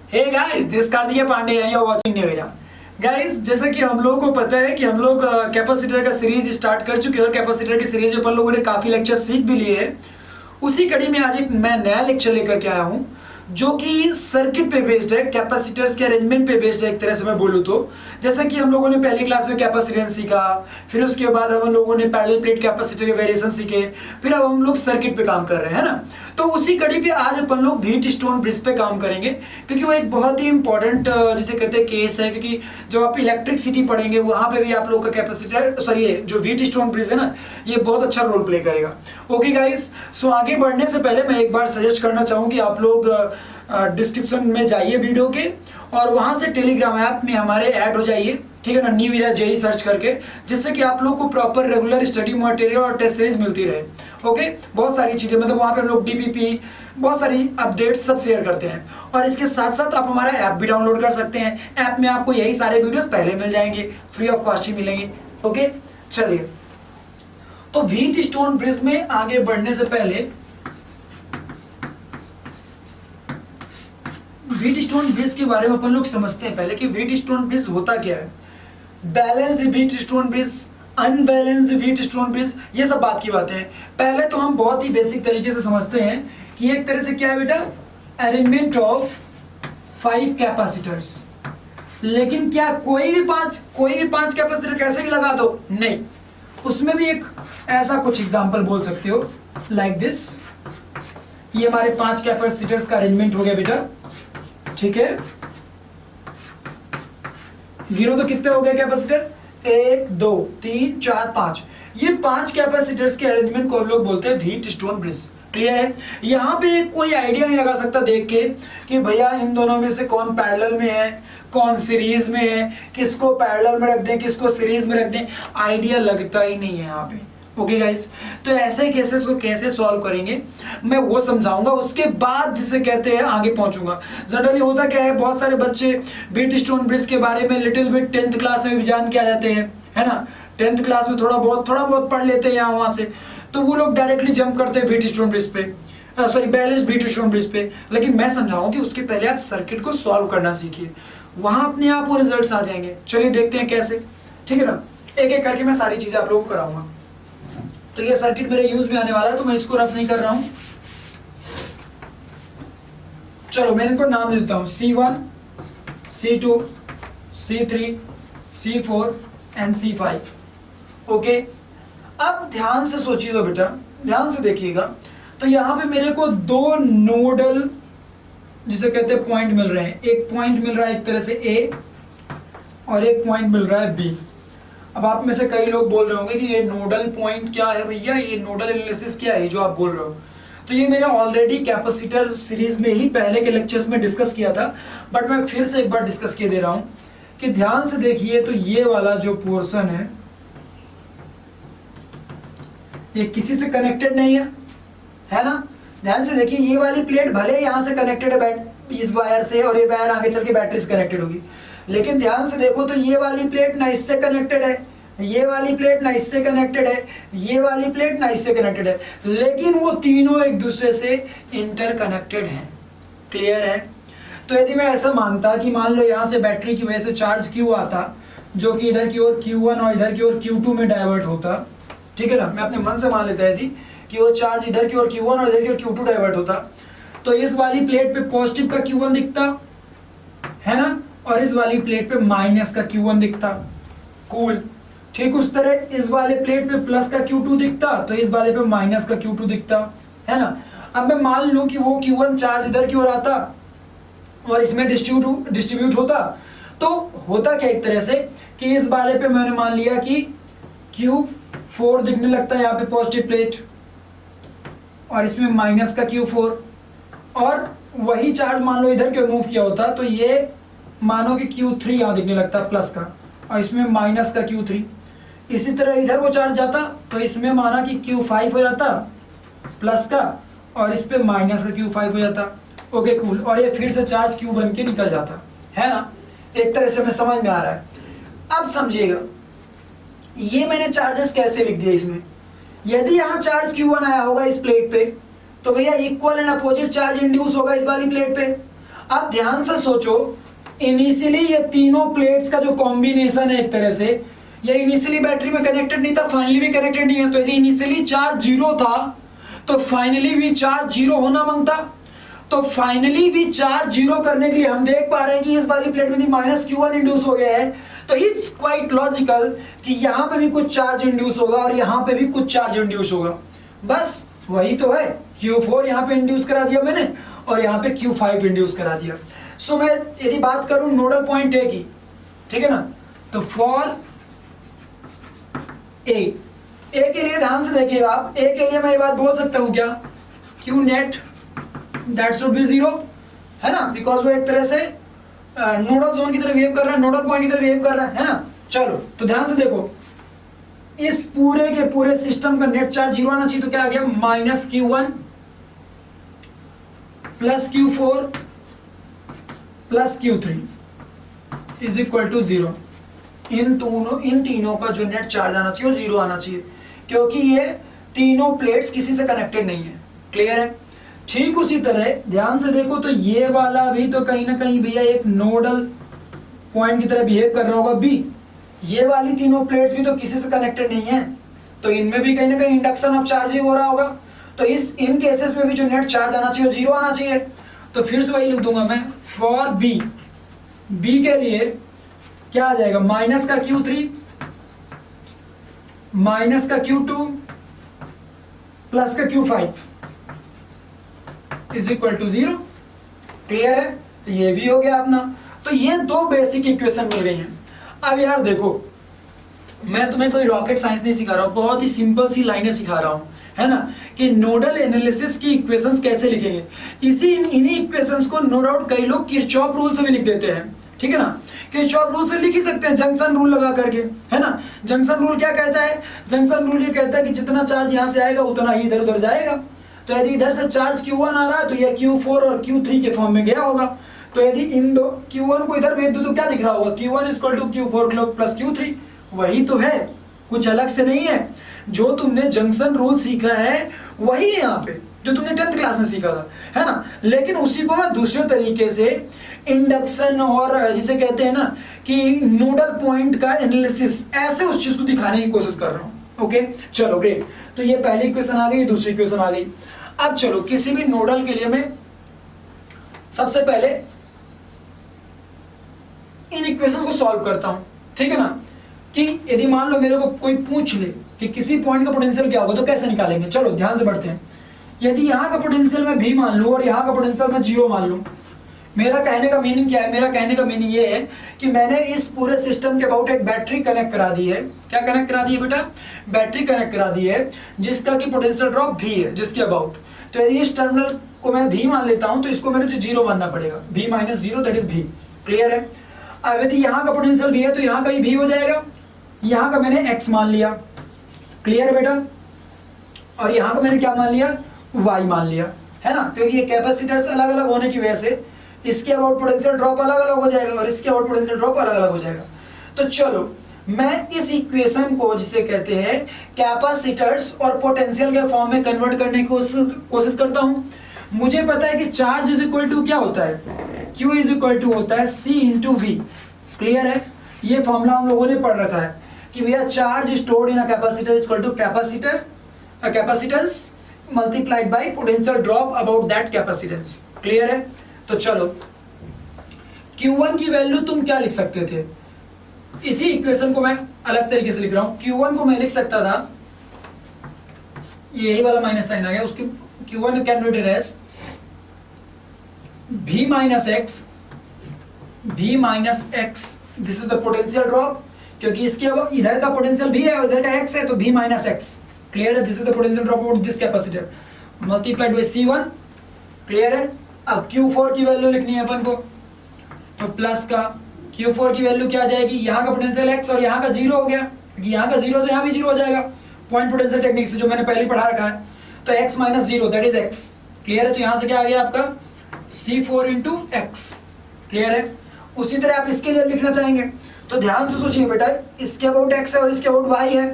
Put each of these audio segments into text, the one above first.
Hey guys, this Kartikeya Pandey and you are watching नेवेरा। Guys, जैसा कि हम लोगों को पता है कि हम लोग कैपेसिटर का सीरीज स्टार्ट कर चुके हैं। कैपेसिटर की सीरीज में अपन लोगों ने काफी लेक्चर सीख भी लिए हैं। उसी कड़ी में आज एक मैं नया लेक्चर लेकर के आया हूं जो कि सर्किट पे बेस्ड है, कैपेसिटर्स के अरेंजमेंट पे बेस्ड है। एक तरह से मैं बोलूं तो जैसा कि हम लोगों ने पहली क्लास में कैपेसिटेंस सीखा, फिर उसके बाद हम लोगों ने पैरेलल प्लेट कैपेसिटर के वेरिएशन सीखे, फिर अब हम लोग सर्किट पे काम कर रहे हैं ना। तो उसी कड़ी पे आज अपन लोग व्हीटस्टोन ब्रिज पे काम करेंगे, क्योंकि वो एक बहुत ही इंपॉर्टेंट जिसे कहते हैं केस है। क्योंकि जब आप इलेक्ट्रिसिटी पढ़ेंगे वहां पे भी आप लोग का कैपेसिटर सॉरी जो व्हीटस्टोन ब्रिज है ना, ये बहुत अच्छा रोल प्ले करेगा। ओके गाइस, सो आगे बढ़ने से पहले मैं एक बार सजेस्ट करना चाहूँ कि आप लोग डिस्क्रिप्शन में जाइए वीडियो के, और वहां से टेलीग्राम ऐप में हमारे ऐड हो जाइए, ठीक है ना, न्यू ईरा जेई सर्च करके, जिससे कि आप लोग को प्रॉपर रेगुलर स्टडी मटेरियल और टेस्ट सीरीज मिलती रहे। ओके, बहुत सारी चीजें, मतलब वहां पे हम लोग डीपीपी बहुत सारी अपडेट्स सब शेयर करते हैं। और इसके साथ साथ आप हमारा ऐप भी डाउनलोड कर सकते हैं। ऐप में आपको यही सारे वीडियोस पहले मिल जाएंगे, फ्री ऑफ कॉस्ट ही मिलेंगे। ओके, चलिए, तो व्हीटस्टोन ब्रिज में आगे बढ़ने से पहले व्हीटस्टोन ब्रिज के बारे में अपन लोग समझते हैं पहले कि व्हीटस्टोन ब्रिज होता क्या है। Balanced Wheatstone bridge, unbalanced Wheatstone bridge, ये सब बात की बातें हैं। पहले तो हम बहुत ही बेसिक तरीके से समझते हैं कि एक तरह से क्या है बेटा, अरेंजमेंट ऑफ 5 कैपेसिटर्स। लेकिन क्या कोई भी पांच कैपेसिटर कैसे भी लगा दो? नहीं, उसमें भी एक ऐसा कुछ एग्जांपल बोल सकते हो लाइक दिस। ये हमारे 5 कैपेसिटर्स का अरेंजमेंट हो गया बेटा, ठीक है। गिनो तो कितने हो गए कैपेसिटर? 1 2 3 4 5। ये 5 कैपेसिटर्स के अरेंजमेंट को हम लोग बोलते हैं व्हीटस्टोन ब्रिज। क्लियर है? यहां पे कोई आइडिया नहीं लगा सकता देख के कि भैया इन दोनों में से कौन पैरेलल में है, कौन सीरीज में है, किसको पैरेलल में रख दें, किसको सीरीज में रख दें। आइडिया लगता ही नहीं है यहाँ पे। ओके गाइस, तो ऐसे केसेस को कैसे सॉल्व करेंगे मैं वो समझाऊंगा, उसके बाद जिसे कहते हैं आगे पहुंचूंगा। जनरली होता क्या है, बहुत सारे बच्चे व्हीटस्टोन ब्रिज के बारे में लिटिल बिट 10th क्लास में भी जान के आ जाते हैं, है ना। 10th क्लास में थोड़ा बहुत पढ़ लेते हैं यहाँ वहां से, तो वो लोग डायरेक्टली जंप करते हैं व्हीटस्टोन ब्रिज पे, सॉरी बैलेंस्ड व्हीटस्टोन ब्रिज पे। लेकिन मैं समझाऊंगा कि उसके पहले आप सर्किट को सॉल्व करना सीखिए, वहां अपने आप वो रिजल्ट्स आ जाएंगे। चलिए देखते हैं कैसे, ठीक है ना। एक एक करके मैं सारी चीजें आप लोगों को कराऊंगा। तो ये सर्किट मेरे यूज में आने वाला है, तो मैं इसको रफ नहीं कर रहा हूं। चलो मैं इनको नाम देता हूं, C1, C2, C3, C4 and C5। Okay, अब ध्यान से सोचिए तो बेटा, ध्यान से देखिएगा। तो यहां पे मेरे को 2 नोडल जिसे कहते हैं पॉइंट मिल रहे हैं। एक पॉइंट मिल रहा है एक तरह से A, और एक पॉइंट मिल रहा है B। अब आप में से कई लोग बोल रहे होंगे कि ये नोडल पॉइंट क्या है भैया, ये नोडल एनालिसिस क्या है जो आप बोल रहे हो। तो ये मैंने ऑलरेडी कैपेसिटर सीरीज में ही पहले के लेक्चर्स में डिस्कस किया था, बट मैं फिर से एक बार डिस्कस किए दे रहा हूं कि ध्यान से देखिए। तो ये वाला जो पोर्शन है ये किसी से कनेक्टेड नहीं है ना। ध्यान से देखिए, ये वाली प्लेट भले यहां से कनेक्टेड है इस वायर से, और ये वायर आगे चल के बैटरी से कनेक्टेड होगी, लेकिन ध्यान से देखो तो ये वाली प्लेट ना इससे कनेक्टेड है, ये वाली प्लेट ना इससे कनेक्टेड है, ये वाली प्लेट ना इससे कनेक्टेड है, लेकिन वो तीनों एक दूसरे से इंटरकनेक्टेड हैं। क्लियर है? तो यदि मैं ऐसा मानता कि मान लो यहाँ से बैटरी की वजह से चार्ज Q आता, जो कि इधर की ओर Q1 और इधर की ओर Q2 में डाइवर्ट होता, ठीक है ना। मैं अपने मन से मान लेता यदि कि वो चार्ज इधर की ओर Q1 और इधर की ओर Q2 डाइवर्ट होता, तो इस वाली प्लेट पे पॉजिटिव का Q1 दिखता है ना, और इस वाली प्लेट पे माइनस का Q1 दिखता। कूल। ठीक उस तरह इस वाले प्लेट पे प्लस का Q2 दिखता, तो इस वाले पे माइनस का Q2 दिखता, है ना। अब मैं मान लूं कि वो Q1 चार्ज इधर की ओर आता और इसमें डिस्ट्रीब्यूट होता, तो होता क्या एक तरह से कि इस वाले पे मैंने मान लिया कि Q4 दिखने लगता है यहाँ पे पॉजिटिव प्लेट, और इसमें माइनस का Q4, और वही चार्ज मान लो इधर के मूव किया होता, तो ये मानो कि Q3 यहाँ दिखने लगता है प्लस का, और इसमें माइनस का Q3। इसी तरह इधर वो चार्ज जाता तो इसमें माना कि Q5 हो जाता प्लस का, और इस पे माइनस का Q5 हो जाता। ओके कूल, और ये फिर से चार्ज Q बन के निकल जाता है ना। एक तरह से हमें समझ में आ रहा है। अब समझिएगा, ये मैंने चार्जेस कैसे लिख दिया इसमें। यदि यहाँ चार्ज Q1 आया होगा इस प्लेट पे, तो भैया equal and opposite charge induce होगा इस वाली प्लेट पे। अब ध्यान से सोचो, इनिशियली ये तीनों प्लेट्स का जो कॉम्बिनेशन है एक तरह से, ये इनिशियली बैटरी में कनेक्टेड नहीं था, फाइनली भी कनेक्टेड नहीं है। तो यदि इनिशियली चार्ज जीरो था तो फाइनली भी चार्ज जीरो होना मांगता। तो फाइनली भी चार्ज जीरो करने के लिए हम देख पा रहे हैं कि इस वाली प्लेट में माइनस Q1 इंड्यूस हो गया है। तो इट्स क्वाइट लॉजिकल कि यहां पे भी कुछ चार्ज इंड्यूस होगा और यहां पे भी कुछ चार्ज इंड्यूस होगा। बस वही तो है, Q4 यहां पे इंड्यूस करा दिया मैंने और यहां पे Q5 इंड्यूस करा दिया। सो मैं यदि बात करूं नोडल पॉइंट ए की, ठीक है ना, तो फॉर ए के लिए ध्यान से देखिएगा आप, ए के लिए मैं ये बात बोल सकता हूं क्या, Q net that should be zero, है ना, बिकॉज वो एक तरह से नोडल जोन की तरह बिहेव कर रहा है, नोडल पॉइंट की तरह बिहेव कर रहा है ना। चलो तो ध्यान से देखो, इस पूरे के पूरे सिस्टम का नेट चार्ज जीरो आना चाहिए। तो क्या आ गया, minus Q1 plus Q4 plus Q3 is equal to zero. इन तीनों का जो नेट चार्ज आना चाहिए वो जीरो आना चाहिए, क्योंकि ये तीनों प्लेट्स किसी से कनेक्टेड नहीं है। क्लियर है। ठीक उसी तरह ध्यान से देखो तो ये वाला भी तो कहीं ना कहीं भैया एक नोडल पॉइंट की तरह बिहेव कर रहा होगा बी। ये वाली तीनों प्लेट्स भी तो किसी से कनेक्टेड नहीं है, तो इनमें भी कहीं ना कहीं इंडक्शन ऑफ चार्जिंग हो रहा होगा। तो इन केसेस में भी जो नेट चार्ज आना चाहिए वो जीरो आना चाहिए। तो फिर से वही लिख दूंगा मैं, फॉर बी के लिए क्या आ जाएगा, माइनस का Q3 माइनस का Q2 प्लस का Q5 is equal to zero. Clear है, ये भी हो गया अपना। तो ये दो बेसिक इक्वेशन मिल गई हैं। अब यार देखो, मैं तुम्हें कोई रॉकेट साइंस नहीं सिखा रहा हूं, बहुत ही सिंपल सी लाइनें सिखा रहा हूं, है ना, कि नोडल एनालिसिस की इक्वेशंस कैसे लिखेंगे। इन्हीं इक्वेशंस को नो डाउट कई लोग किरचॉफ रूल से भी लिख देते हैं, ठीक है ना। किरचॉफ रूल से लिख ही सकते हैं, जंक्शन रूल लगा करके, है ना। जंक्शन रूल क्या कहता है, जंक्शन रूल ये कहता है कि जितना चार्ज यहां से आएगा उतना ही इधर उधर जाएगा। तो यदि इधर से चार्ज Q1 आ रहा है तो यह Q4 और Q3 के फॉर्म में गया होगा। तो यदि इन दो Q1 को इधर भेज दो तो क्या दिख रहा होगा, Q1 equal to Q4 plus Q3। वही तो है, कुछ अलग से नहीं है। जो तुमने जंक्शन रूल सीखा है वही है यहाँ पे, जो तुमने 10th क्लास में सीखा था, है ना। लेकिन उसी को मैं दूसरे तरीके से इंडक्शन और जिसे कहते हैं ना कि नोडल पॉइंट का एनालिसिस, ऐसे उस चीज को दिखाने की कोशिश कर रहा हूं। ओके चलो ग्रेट। तो ये पहली इक्वेशन आ गई, दूसरी इक्वेशन आ गई। अब चलो किसी भी नोडल के लिए मैं सबसे पहले इन इक्वेशन को सॉल्व करता हूं, ठीक है ना। कि यदि मान लो मेरे को कोई पूछ ले कि किसी पॉइंट का पोटेंशियल क्या होगा तो कैसे निकालेंगे। चलो ध्यान से बढ़ते हैं। यदि यहाँ का पोटेंशियल मैं V मान लूं और यहाँ का पोटेंशियल मैं 0 मान लूं, मेरा कहने का मीनिंग क्या है, मेरा कहने का मीनिंग ये है कि मैंने इस पूरे सिस्टम के अबाउट एक बैटरी कनेक्ट करा दी है। क्या कनेक्ट करा दी है बेटा, बैटरी कनेक्ट करा दी है, जिसका कि पोटेंशियल ड्रॉप V है, जिसके अबाउट। तो यदि इस टर्मिनल को मैं V मान लेता हूं तो इसको मेरे को 0 मानना पड़ेगा, V minus 0 that is V। Clear है। अब यदि यहाँ का पोटेंशियल V है तो यहाँ का भी V हो जाएगा। यहाँ का मैंने X मान लिया, क्लियर है बेटा, और यहाँ का मैंने क्या मान लिया, Y मान लिया, है ना। क्योंकि ये कैपेसिटर्स अलग अलग होने की वजह से इसके अबाउट पोटेंशियल ड्रॉप अलग अलग हो जाएगा और इसके अबाउट पोटेंशियल ड्रॉप अलग अलग हो जाएगा। तो चलो मैं इस इक्वेशन को जिसे कहते हैं कैपेसिटर्स और पोटेंशियल के फॉर्म में कन्वर्ट करने की कोशिश करता हूं। मुझे पता है कि चार्ज इज इक्वल टू क्या होता है, Q इज इक्वल टू होता है C इंटू V। क्लियर है, ये फॉर्मूला हम लोगों ने पढ़ रखा है कि भैया charge stored in a capacitor is equal to capacitance multiplied by potential drop about that capacitance. Clear है। तो चलो Q1 की वैल्यू तुम क्या लिख सकते थे, इसी इक्वेशन को मैं अलग तरीके से लिख रहा हूं। Q1 को मैं लिख सकता था, यही वाला माइनस साइन आ गया, उसकी Q1 can be written as V minus X, this is the potential drop, क्योंकि इसके अब इधर का पोटेंशियल V है और इधर का X है, तो V माइनस एक्स। क्लियर है, this is the potential drop about this capacitor multiplied by C1। Clear है। अब Q4 की वैल्यू लिखनी है अपन को, तो प्लस का Q4 की वैल्यू क्या आ जाएगी, यहाँ का पोटेंशियल X और यहाँ का 0 हो गया, क्योंकि यहाँ का 0 तो यहाँ भी 0 हो जाएगा पॉइंट पोटेंशियल टेक्निक से, जो मैंने पहले पढ़ा रखा है। तो X minus 0 that is X। Clear है। तो यहाँ से क्या आ गया आपका C4 इंटू X। क्लियर है। उसी तरह आप इसके लिए लिखना चाहेंगे तो ध्यान से सोचिए बेटा, इसके अबाउट X है और इसके अबाउट Y है,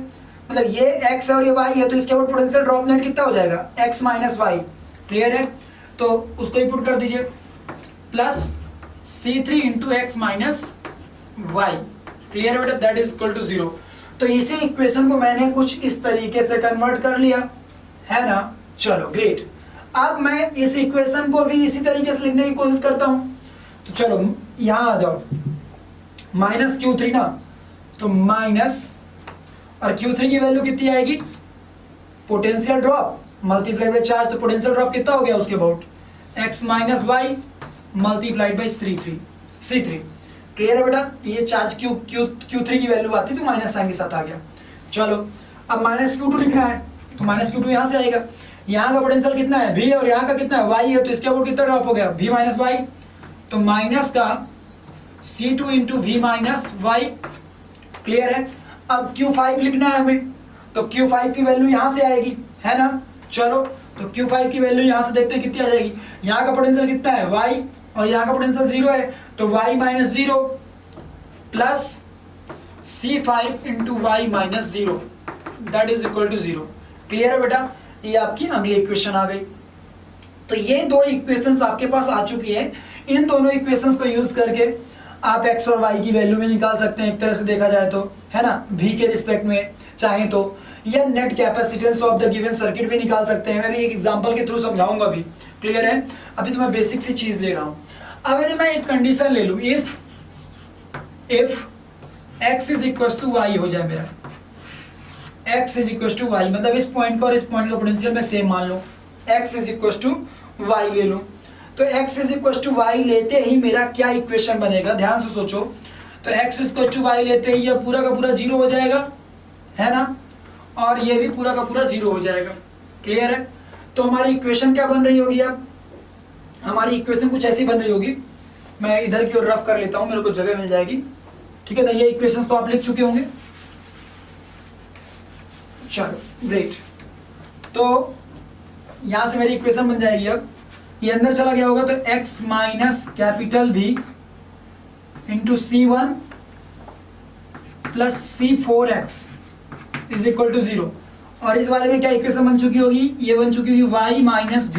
मतलब ये X है और ये Y है, तो इसके अबाउट पोटेंशियल ड्रॉप नेट कितना हो जाएगा, X माइनस Y। क्लियर है। तो उसको ही पुट कर दीजिए, plus C3 into X minus Y. Clear बेटा, दैट इज इक्वल टू 0। तो इसी इक्वेशन को मैंने कुछ इस तरीके से कन्वर्ट कर लिया, है ना। चलो ग्रेट। अब मैं इस इक्वेशन को भी इसी तरीके से लिखने की कोशिश करता हूं। तो चलो यहां आ जाओ, माइनस Q3 ना, तो माइनस, और Q3 की वैल्यू कितनी आएगी, potential drop multiplied by charge, तो पोटेंशियल ड्रॉप कितना हो गया उसके about x minus Y multiplied by C3। Clear है बेटा, ये चार्ज Q3 की वैल्यू आती तो माइनस साइन के साथ आ गया। चलो अब माइनस Q2 लिखना है, तो माइनस Q2 यहां से आएगा। यहाँ का पोटेंशियल कितना है v और यहाँ का कितना है y है, तो इसके अबाउट कितना ड्रॉप हो गया v माइनस वाई, तो माइनस का C2 into V minus Y. Clear है। अब Q5 लिखना है हमें, तो Q5 की वैल्यू यहां से आएगी, है ना। चलो तो Q5 की वैल्यू यहां से देखते हैं कितनी आ जाएगी। यहाँ का पोटेंशियल कितना है y और यहाँ का पोटेंशियल 0 है, तो y minus 0 plus C5 into Y minus 0 that is equal to 0। Clear है बेटा, ये आपकी अगली इक्वेशन आ गई। तो ये दो इक्वेशंस आपके पास आ चुकी है। इन दोनों इक्वेशंस को यूज करके आप x और y की वैल्यू में निकाल सकते हैं, एक तरह से देखा जाए तो, है ना, v के रिस्पेक्ट में चाहे तो, या net capacitance of the given circuit भी निकाल सकते हैं। मैं भी एक एग्जांपल के थ्रू समझाऊंगा भी। क्लियर है, अभी तो मैं बेसिक सी चीज ले रहा हूं। अब यदि मैं एक कंडीशन ले लूं, if x is equal to Y हो जाए मेरा, x is equal to Y, मतलब इस पॉइंट का और इस पॉइंट का पोटेंशियल मैं सेम मान लूं, x is equal to Y ले लूं, तो x is equal to Y लेते ही मेरा क्या इक्वेशन बनेगा, ध्यान से सोचो। तो x is equal to Y लेते ही यह पूरा का पूरा जीरो हो जाएगा, है ना, और ये भी पूरा का पूरा जीरो हो जाएगा। क्लियर है। तो हमारी इक्वेशन क्या बन रही होगी, अब हमारी इक्वेशन कुछ ऐसी बन रही होगी, मैं इधर की ओर रफ कर लेता हूं, मेरे को जगह मिल जाएगी, ठीक है ना। ये इक्वेशन तो आप लिख चुके होंगे। चलो ग्रेट, तो यहां से मेरी इक्वेशन बन जाएगी। अब ये अंदर चला गया होगा, तो x minus capital V into C1 plus C4x is equal to 0। और इस वाले में क्या इक्वेशन बन चुकी होगी, ये बन चुकी होगी y माइनस v,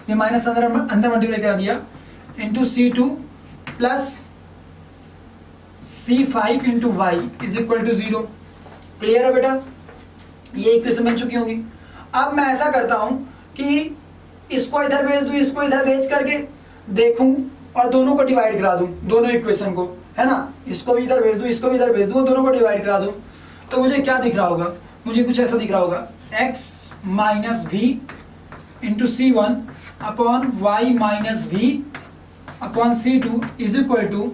ये माइनस अंदर मल्टीप्लाई करा दिया, into C2 plus C5 into Y is equal to 0। Clear है बेटा, ये इक्वेशन बन चुकी होगी। अब मैं ऐसा करता हूं कि इसको इधर भेज दूं, इसको इधर भेज करके देखूं और दोनों को डिवाइड करा दूं, दोनों इक्वेशन को, है ना। इसको भी इधर भेज दूं, इसको भी इधर भेज दूं, दोनों को डिवाइड करा दूं, तो मुझे क्या दिख रहा होगा, मुझे कुछ ऐसा दिख रहा होगा, x minus V into C1 upon Y minus V upon C2 is equal to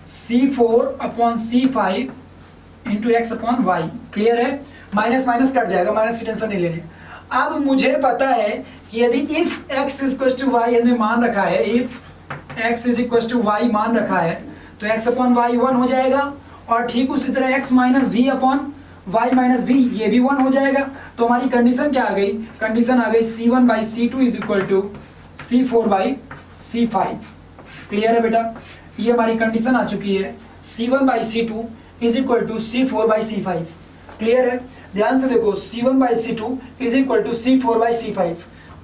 C4 upon C5 into X upon Y. Clear है, माइनस माइनस कट जाएगा, माइनस की टेंशन नहीं लेनी। अब मुझे पता है कि यदि if x is equal to Y हमने मान रखा है, if x is equal to Y मान रखा है, तो x अपॉन वाई 1 हो जाएगा, और ठीक उसी तरह x minus V upon Y minus V ये भी 1 हो जाएगा। तो हमारी कंडीशन क्या आ गई, कंडीशन आ गई C1 by C2 is equal to C4 by C5। Clear है बेटा, ये हमारी कंडीशन आ चुकी है, C1 by C2 is equal to C4 by C5। Clear है, ध्यान से देखो, C1 by C2 is equal to C4 by C5।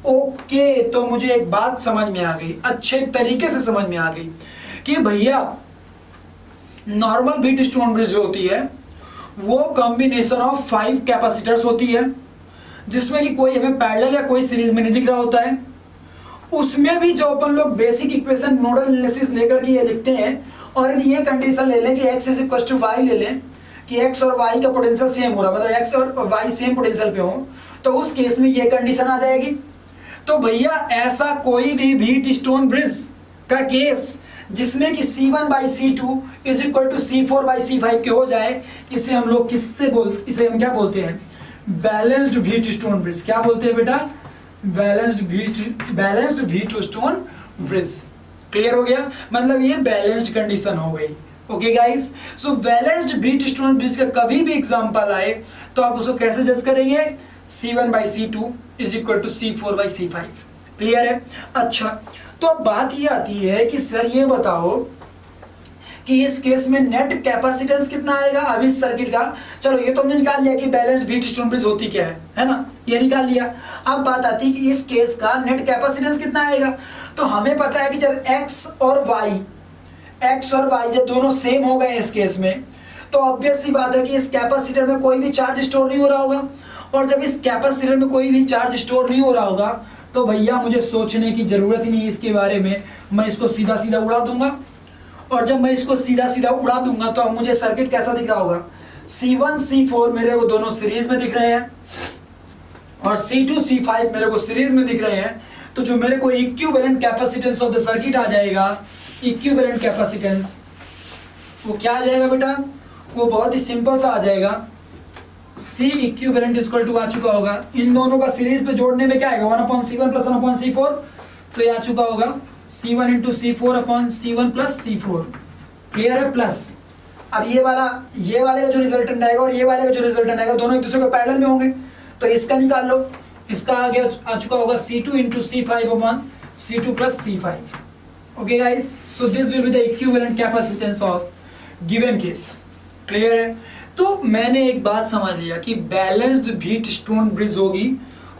Okay, तो मुझे एक बात समझ में आ गई, अच्छे तरीके से समझ में आ गई कि भैया नॉर्मल बीट स्टोन ब्रिज जो होती है वो कॉम्बिनेशन ऑफ 5 कैपेसिटर्स होती है, जिसमें कि कोई हमें पैरेलल या कोई सीरीज में नहीं दिख रहा होता है। उसमें भी जो अपन लोग बेसिक इक्वेशन नोडल एनालिसिस लेकर के ये लिखते हैं, और यदि ये कंडीशन ले लें कि x is equal to Y ले लें कि x और y का पोटेंशियल सेम हो रहा, मतलब x और y सेम पोटेंशियल पे हो, तो उस केस में ये कंडीशन आ जाएगी। तो भैया ऐसा कोई भी बीट स्टोन ब्रिज का केस जिसमें कि C1 by C2 is equal to C4 by C5 के हो जाए, इसे हम लोग इसे हम क्या बोलते हैं, बैलेंस्ड बीट स्टोन ब्रिज। क्या बोलते हैं बेटा, balanced Wheatstone bridge. Clear हो गया, मतलब ये बैलेंस्ड कंडीशन हो गई। Okay guys, so balanced Wheatstone bridge का कभी भी एग्जांपल आए तो आप उसको कैसे जज करेंगे, C1 by C2 is equal to C4 by C5। Clear है। अच्छा, तो अब बात ये आती है कि सर ये बताओ कि इस केस में नेट कैपेसिटेंस कितना आएगा अब इस सर्किट का। चलो ये तो हमने निकाल लिया कि बैलेंस्ड व्हीटस्टोन ब्रिज होती क्या है ना, ये निकाल लिया। अब बात आती है कि इस केस का नेट कैपेसिटेंस कितना आएगा। तो हमें पता है कि जब x और y जब दोनों सेम हो गए इस केस में, तो ऑब्वियस सी बात है कि इस कैपेसिटर में कोई भी चार्ज स्टोर नहीं हो रहा होगा। और जब इस कैपेसिटर में कोई भी चार्ज स्टोर नहीं हो रहा होगा तो भैया मुझे सोचने की जरूरत ही नहीं है इसके बारे में, मैं इसको सीधा सीधा उड़ा दूंगा। और जब मैं इसको सीधा सीधा उड़ा दूंगा तो अब मुझे सर्किट कैसा दिख रहा होगा, C1 C4 मेरे को दोनों सीरीज में दिख रहे हैं और C2 C5 मेरे को सीरीज में दिख रहे हैं। तो जो मेरे को equivalent capacitance of the circuit आ जाएगा, इक्विवेलेंट कैपेसिटेंस, वो क्या आ जाएगा बेटा, वो बहुत ही सिंपल सा आ जाएगा। C इक्विवेलेंट इक्वल टू आ चुका होगा, इन दोनों का सीरीज पे जोड़ने में क्या आएगा 1/C1 प्लस 1/C4, तो ये आ चुका होगा C1 into C4 upon C1 plus C4। Clear है। प्लस अब ये वाले का जो रिजल्टेंट आएगा और ये वाले का जो रिजल्टेंट आएगा दोनों एक दूसरे के पैरेलल में होंगे, तो इसका निकाल लो। इसका आगे आ चुका होगा C2 into C5 upon C2 plus C5। Okay guys, so this will be the equivalent capacitance of given case. Clear है। तो मैंने एक बात समझ लिया कि बैलेंस्ड व्हीटस्टोन ब्रिज होगी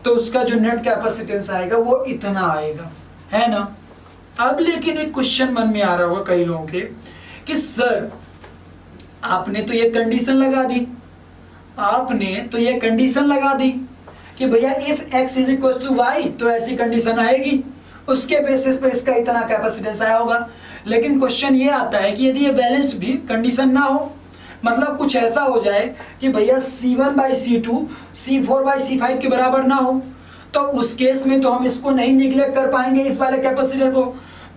तो उसका जो नेट कैपेसिटेंस आएगा वो इतना आएगा, है ना। अब लेकिन एक क्वेश्चन मन में आ रहा होगा कई लोगों के कि सर आपने तो ये कंडीशन लगा दी कि भैया if x is equal to Y, तो ऐसी कंडीशन आएगी, उसके बेसिस पे इसका इतना कैपेसिटेंस आया होगा। लेकिन क्वेश्चन ये आता है कि यदि ये बैलेंस्ड भी कंडीशन ना हो, मतलब कुछ ऐसा हो जाए कि भैया C1/C2 C4/C5 के बराबर ना हो, तो उस केस में तो हम इसको नहीं निगलेक्ट कर पाएंगे इस वाले कैपेसिटर को।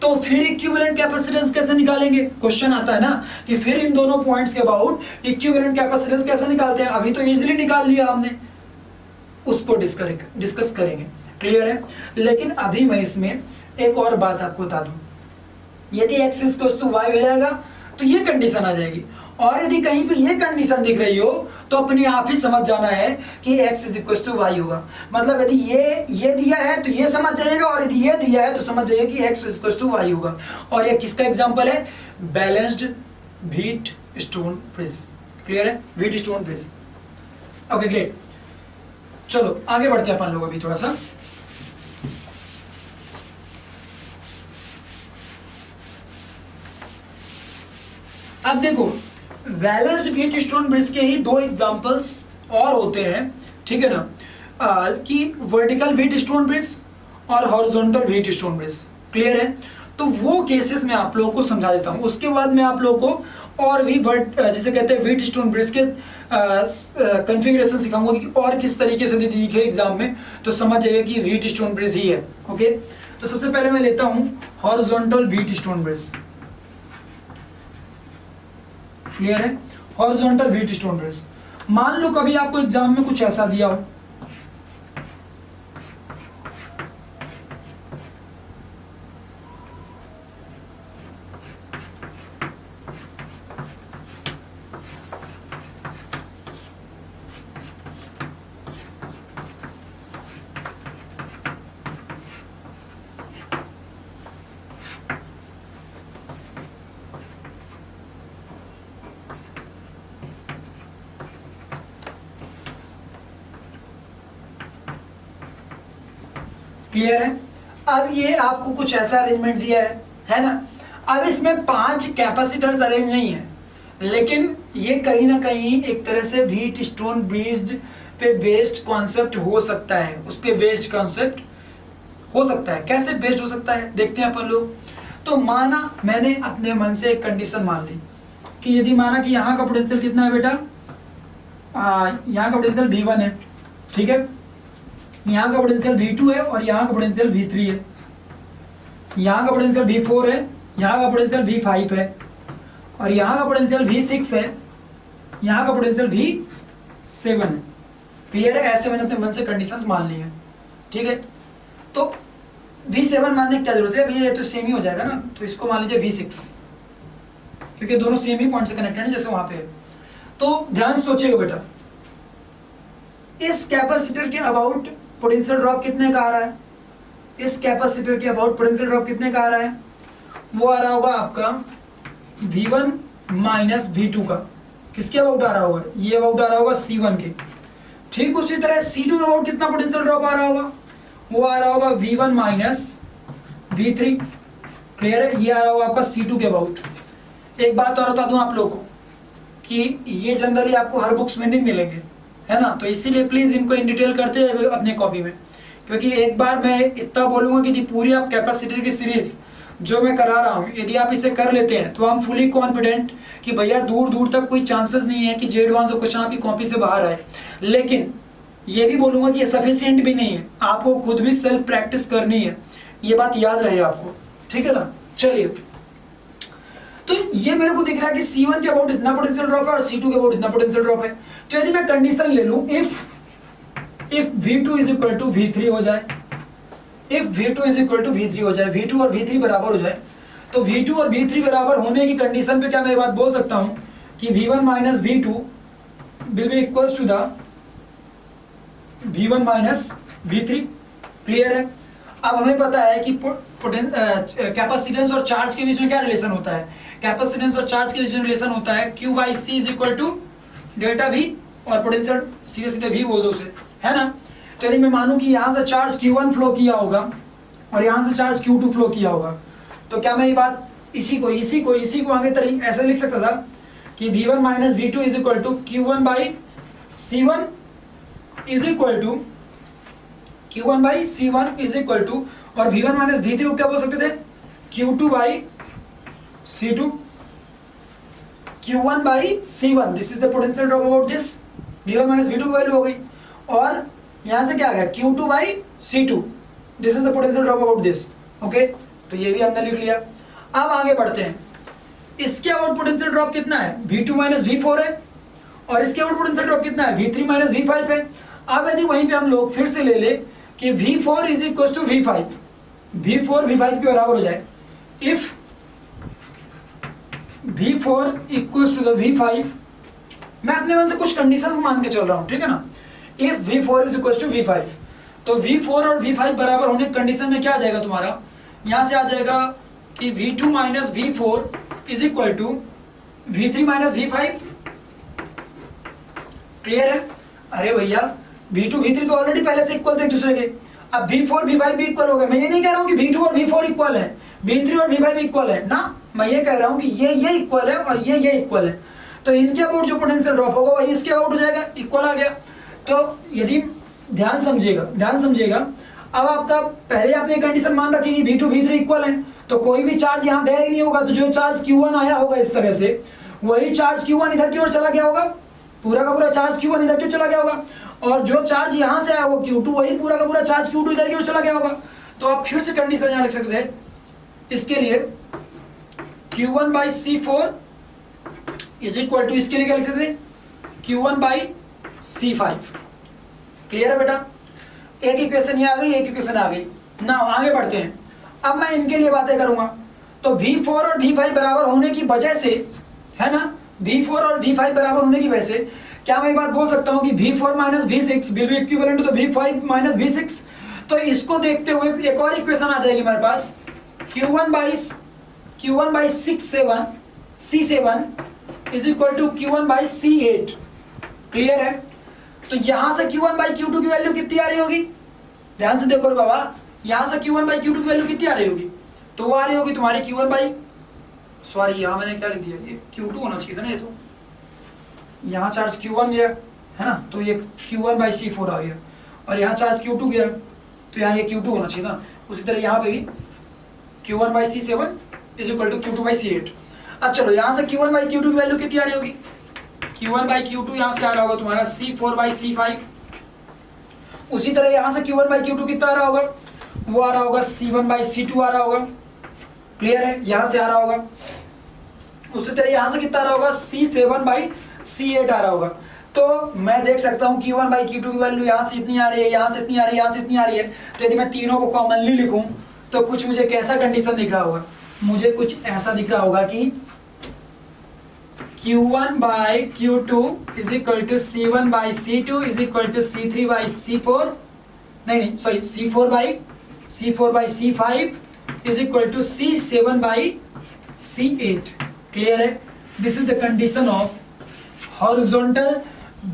तो फिर इक्विवेलेंट कैपेसिटेंस कैसे निकालेंगे, क्वेश्चन आता है ना कि फिर इन दोनों पॉइंट्स के अबाउट इक्विवेलेंट कैपेसिटेंस कैसे निकालते हैं। अभी तो इजीली निकाल लिया हमने, उसको डिस्कस करेंगे। क्लियर है। लेकिन अभी मैं इसमें एक और बात आपको बता दूं, यदि x इक्वल टू y हो जाएगा तो ये कंडीशन आ जाएगी, और यदि कहीं पे ये कंडीशन दिख रही हो तो अपने आप ही समझ जाना है कि x is equal to Y होगा। मतलब यदि ये दिया है तो ये समझ जाइएगा, और यदि ये दिया है तो समझ जाइए कि x is equal to Y होगा। और ये किसका एग्जांपल है, बैलेंस्ड व्हीटस्टोन ब्रिज। क्लियर है, व्हीटस्टोन ब्रिज। ओके ग्रेट, चलो आगे बढ़ते हैं अपन लोग अभी थोड़ा सा। अब देखो बैलेंस्ड व्हीटस्टोन ब्रिज के ही दो एग्जांपल्स और होते हैं, ठीक है ना, कि वर्टिकल व्हीटस्टोन ब्रिज और हॉरिजॉन्टल व्हीटस्टोन ब्रिज। क्लियर है। तो वो केसेस में आप लोगों को समझा देता हूं, उसके बाद मैं आप लोगों को और भी जिसे कहते हैं व्हीटस्टोन ब्रिज के कॉन्फ़िगरेशन सिखाऊंगा कि और किस तरीके से दिखे एग्जाम में, तो समझ जाइए कि व्हीटस्टोन ब्रिज ही है। ओके, तो सबसे पहले मैं लेता हूं हॉरिजॉन्टल व्हीटस्टोन ब्रिज। क्लियर है, हॉरिजॉन्टल व्हीटस्टोन ब्रिज। मान लो कभी आपको एग्जाम में कुछ ऐसा दिया हो, क्लियर है। अब ये आपको कुछ ऐसा अरेंजमेंट दिया है ना। अब इसमें 5 कैपेसिटर्स अरेंज नहीं है, लेकिन ये कहीं ना कहीं एक तरह से व्हीटस्टोन ब्रिज पे बेस्ड कॉन्सेप्ट हो सकता है, उस पे बेस्ड कॉन्सेप्ट हो सकता है। कैसे बेस्ड हो सकता है देखते हैं अपन लोग। तो माना मैंने अपने मन से एक कंडीशन मान ली कि यदि माना कि यहाँ का पोटेंशियल कितना है बेटा, यहाँ का पोटेंशियल V1 है, ठीक है, यहाँ का पोटेंशियल V2 है और यहाँ का पोटेंशियल V3 है, यहाँ का पोटेंशियल V4 है, यहाँ का पोटेंशियल V5 है और यहाँ का पोटेंशियल V6 है, यहाँ का पोटेंशियल V7 है। क्लियर है। ऐसे मैंने अपने मन से कंडीशंस मान ली है, ठीक है। तो V7 मानने की क्या जरूरत है, भैया ये तो सेम ही हो जाएगा ना, तो इसको मान लीजिए V6, क्योंकि दोनों सेम ही पॉइंट से कनेक्टेड है जैसे वहां पे है। तो ध्यान से सोचिएगा बेटा, इस कैपेसिटर के अबाउट पोटेंशियल ड्रॉप कितने का आ रहा है, इस कैपेसिटर के अबाउट पोटेंशियल ड्रॉप कितने का आ रहा है, वो आ रहा होगा आपका V1 माइनस V2 का किसके अबाउट आ रहा होगा, ये अबाउट आ रहा होगा C1 के। ठीक उसी तरह C2 के अबाउट कितना पोटेंशियल ड्रॉप आ रहा होगा, वो आ रहा होगा V1 माइनस V3। क्लियर है, ये आ रहा होगा आपका C2 के अबाउट। एक बात और बता दूं आप लोगों को कि ये जनरली आपको हर बुक्स में नहीं मिलेंगे, है ना, तो इसीलिए प्लीज इनको इन डिटेल करते हैं अपने कॉपी में, क्योंकि एक बार मैं इतना बोलूंगा कि पूरी आप कैपेसिटर की सीरीज जो मैं करा रहा हूँ यदि आप इसे कर लेते हैं तो हम फुली कॉन्फिडेंट कि भैया दूर दूर तक कोई चांसेस नहीं है कि जे एडवांस क्वेश्चन आपकी कॉपी से बाहर आए। लेकिन ये भी बोलूंगा कि ये सफिशिएंट भी नहीं है, आपको खुद भी सेल्फ प्रैक्टिस करनी है, ये बात याद रहे आपको, ठीक है ना। चलिए, तो ये मेरे को दिख रहा है कि C1 के अबाउट इतना पोटेंशियल ड्रॉप है और C2 के अबाउट इतना पोटेंशियल ड्रॉप है। तो यदि मैं कंडीशन ले लूं if V2 is equal to V3 हो जाए, if V2 is equal to V3 हो जाए, V2 और V3 बराबर हो जाए, तो V2 और V3 बराबर होने की कंडीशन पे क्या मैं बात बोल सकता हूं कि V1 minus V2 will be equals to the V1 minus V3। Clear है। अब हमें पता है कि कैपेसिटेंस और चार्ज के बीच में क्या रिलेशन होता है, कैपेसिटेंस और चार्ज के बीच में रिलेशन होता है Q by C is equal to delta V, और पोटेंशियल सीधे सीधे V बोल दो उसे, है ना। तो यदि मैं मानूं कि यहाँ से चार्ज Q1 फ्लो किया होगा और यहाँ से चार्ज Q2 फ्लो किया होगा, तो क्या मैं ये बात इसी को आगे तरीके ऐसे लिख सकता था कि V1 minus V2 is equal to Q1 by C1 is equal to Q1 by C1 is equal to, और V1 माइनस V3 को क्या बोल सकते थे, Q2 by C2, Q1 by C1, this is the potential drop about this, V1 minus V2 की value हो गई, और यहां से क्या आ गया Q2 by C2, this is the potential drop about this. Okay, तो ये भी हमने लिख लिया। अब आगे बढ़ते हैं, इसके अबाउट पोटेंशियल ड्रॉप कितना है, V2 माइनस V4 है, और इसके अबाउट पोटेंशियल ड्रॉप कितना है, V3 माइनस V5 है। अब यदि वहीं पे हम लोग फिर से ले ले कि V4 is equal to V5, V4 V5 के बराबर हो जाए, if V4 equal to the V5, मैं अपने मन से कुछ कंडीशंस मान के चल रहा हूं, ठीक है ना। If V4 is equal to V5, तो V4 और V5 बराबर होने की कंडीशन में क्या आ जाएगा तुम्हारा, यहां से आ जाएगा कि V2 minus V4 is equal to V3 minus V5। Clear है। अरे भैया V2 V3 तो ऑलरेडी पहले से इक्वल थे एक दूसरे के, अब V4 V5 भी इक्वल हो गए। मैं ये नहीं कह रहा हूं कि V2 और V4 इक्वल है, V3 और V5 इक्वल है ना, मैं ये कह रहा हूं कि ये इक्वल है और ये इक्वल है, तो इनके अबाउट जो पोटेंशियल ड्रॉप होगा वही इसके अबाउट हो जाएगा, इक्वल आ गया। तो यदि ध्यान समझिएगा, अब आपका पहले आपने कंडीशन मान रखी कि V2 V3 इक्वल है, तो कोई भी चार्ज यहाँ गया ही नहीं होगा, तो जो चार्ज Q1 आया होगा इस तरह से, वही चार्ज Q1 इधर की ओर चला गया होगा, पूरा का पूरा चार्ज Q1 इधर की ओर चला गया होगा, और जो चार्ज यहाँ से आया वो Q2, वही पूरा का पूरा चार्ज Q2 इधर की ओर चला गया होगा। तो आप फिर से कंडीशन यहाँ लिख सकते हैं इसके लिए, Q1 by C4 is equal to, इसके लिए क्या लिख सकते हैं, Q1 बाई C5। क्लियर है बेटा, एक इक्वेशन ये आ गई, एक इक्वेशन आ गई ना। आगे बढ़ते हैं, अब मैं इनके लिए बातें करूंगा। तो V4 और V5 बराबर होने की वजह से, है ना, V4 और V5 बराबर होने की वजह से क्या मैं एक बात बोल सकता हूं कि V4 minus V6 will be equivalent to V5 minus V6। तो इसको देखते हुए एक और इक्वेशन आ जाएगी मेरे पास, Q1 by C7 is equal to Q1 by C8। Clear है। तो यहां से Q1 बाई Q2 की वैल्यू कितनी आ रही होगी, ध्यान से देखो बाबा, यहां से Q1 बाई Q2 की वैल्यू कितनी आ रही होगी, तो वो आ रही होगी तुम्हारी Q1 बाई, सॉरी यहां मैंने क्या लिख दिया, ये Q2 होना चाहिए था ना, ये तो यहाँ चार्ज Q1 गया है ना, तो ये Q1 बाई C4 आ गया, और यहाँ चार्ज Q2 गया, तो यहाँ ये Q2 होना चाहिए ना। उसी तरह यहाँ पे भी Q1 by C7 is equal to Q2 by C8। अब चलो यहाँ से Q1 बाई Q2 की वैल्यू कितनी आ रही होगी, Q1 बाई Q2 यहाँ से आ रहा होगा तुम्हारा C4 बाई C5। उसी तरह यहाँ से Q1 बाई Q2 कितना आ रहा होगा, वो आ रहा होगा C1 बाई C2 आ रहा होगा। क्लियर है, यहाँ से आ रहा होगा। उसी तरह यहाँ से कितना आ रहा होगा, C7 बाई C8 आ रहा होगा। तो मैं देख सकता हूँ Q1 बाई Q2 की वैल्यू यहाँ से इतनी आ रही है, यहाँ से इतनी आ रही है, यहाँ से इतनी आ रही है। तो यदि मैं तीनों को कॉमनली लिखूं तो कुछ मुझे कैसा कंडीशन दिख रहा होगा, मुझे कुछ ऐसा दिख रहा होगा कि Q1 by Q2 is equal to C1 by C2 is equal to C3 by C4, नहीं sorry C4 by C5 is equal to C7 by C8। Clear है? This is the condition of horizontal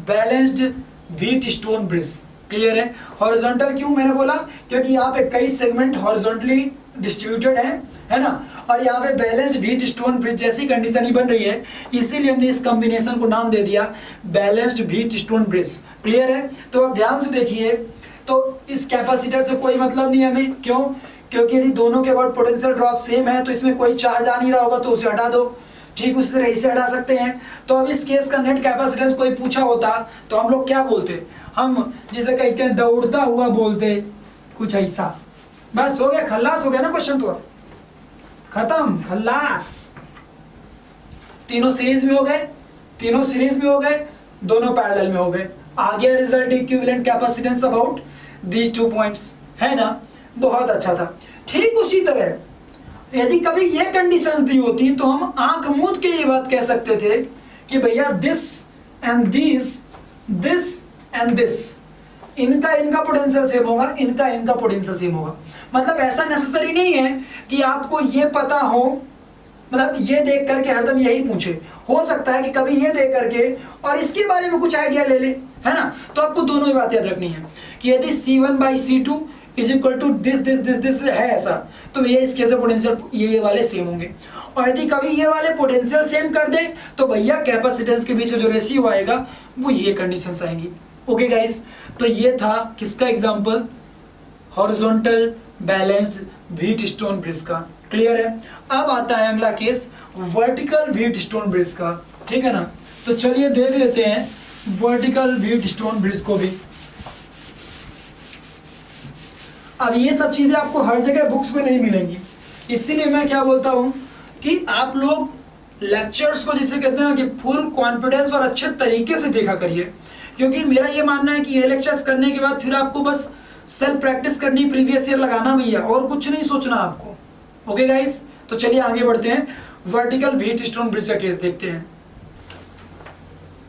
balanced Wheatstone bridge. Clear है? Horizontal क्यों मैंने बोला? क्योंकि यहाँ पे कई सेगमेंट हॉरिजॉन्टली डिस्ट्रीब्यूटेड है ना, और यहाँ पे बैलेंस्ड व्हीट स्टोन ब्रिज जैसी कंडीशन ही बन रही है, इसीलिए हमने इस कॉम्बिनेशन को नाम दे दिया balanced Wheatstone bridge. Clear है? तो अब ध्यान से देखिए, तो इस कैपेसिटर से कोई मतलब नहीं है हमें, क्यों? क्योंकि यदि दोनों के अबाउट पोटेंशियल ड्रॉप सेम है तो इसमें कोई चार्ज आ नहीं रहा होगा, तो उसे हटा दो। ठीक उसी तरह इसे हटा सकते हैं। तो अब इस केस का नेट कैपेसिटेंस कोई पूछा होता तो हम लोग क्या बोलते? हम जिसे कहते हैं दौड़ता हुआ बोलते, कुछ ऐसा। बस हो गया, खल्लास हो गया ना क्वेश्चन, तो खत्म, खल्लास। तीनों सीरीज में हो गए, तीनों सीरीज में हो गए, दोनों पैरेलल में हो गए। आ गया result equivalent capacitance about these 2 points, है ना? बहुत अच्छा था। ठीक उसी तरह यदि कभी ये कंडीशन दी होती तो हम आंख मूंद के ये बात कह सकते थे कि भैया this and this and this, इनका पोटेंशियल सेम होगा, इनका पोटेंशियल सेम होगा। मतलब ऐसा नेसेसरी नहीं है कि आपको ये पता हो, मतलब ये देख करके हरदम यही पूछे। हो सकता है कि कभी ये देख करके और इसके बारे में कुछ आइडिया ले ले, है ना? तो आपको दोनों ही बात याद रखनी है कि यदि C1/C2 is equal to this है ऐसा, तो ये इसके से पोटेंशियल ये वाले सेम होंगे। और यदि कभी ये वाले पोटेंशियल सेम कर दे तो भैया कैपेसिटेंस के बीच जो रेशियो आएगा वो ये कंडीशंस आएंगी। ओके गाइस, तो ये था किसका example? Horizontal balanced Wheatstone bridge का। क्लियर है? अब आता है अगला case vertical wheat stone bridge का। ठीक है ना? तो चलिए देख लेते हैं वर्टिकल व्हीट स्टोन ब्रिज को भी। अब ये सब चीजें आपको हर जगह बुक्स में नहीं मिलेंगी, इसीलिए मैं क्या बोलता हूं कि आप लोग लेक्चर्स को जिसे कहते हैं ना कि फुल कॉन्फिडेंस और अच्छे तरीके से देखा करिए, क्योंकि मेरा ये मानना है कि ये लेक्चर्स करने के बाद फिर आपको बस सेल्फ प्रैक्टिस करनी, प्रीवियस ईयर लगाना भैया, और कुछ नहीं सोचना आपको। ओके गाइस, तो चलिए आगे बढ़ते हैं, वर्टिकल व्हीट स्टोन ब्रिज का केस देखते हैं।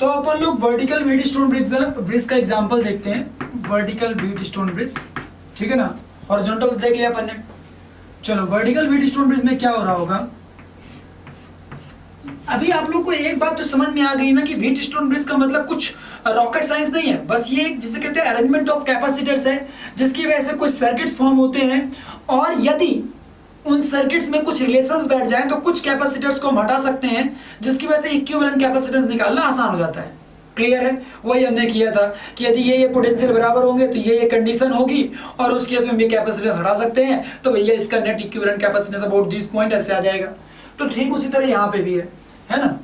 तो अपन लोग वर्टिकल व्हीट स्टोन ब्रिज का एग्जांपल देखते हैं। वर्टिकल व्हीट स्टोन ब्रिज, ठीक है ना? हॉरिजॉन्टल देख लिया अपन ने। चलो वर्टिकल व्हीट स्टोन ब्रिज में क्या हो रहा होगा? अभी आप लोग को एक बात तो समझ में आ गई ना कि व्हीट स्टोन ब्रिज का मतलब कुछ रॉकेट साइंस नहीं है, बस ये जिसे कहते हैं अरेंजमेंट ऑफ कैपेसिटर्स है, जिसकी वजह से कुछ सर्किट्स फॉर्म होते हैं, और यदि उन सर्किट्स में कुछ रिलेशंस बैठ जाएं तो कुछ कैपेसिटर्स को हम हटा सकते हैं, जिसकी वजह से इक्विवेलेंट कैपेसिटेंस निकालना आसान हो जाता है। क्लियर है? वही हमने किया था कि यदि ये पोटेंशियल बराबर होंगे तो ये कंडीशन होगी, और उस केस में हम ये कैपेसिटेंस हटा सकते हैं, तो भैया इसका net equivalent capacitance about this point ऐसे आ जाएगा। तो ठीक उसी तरह यहाँ पे भी है ना?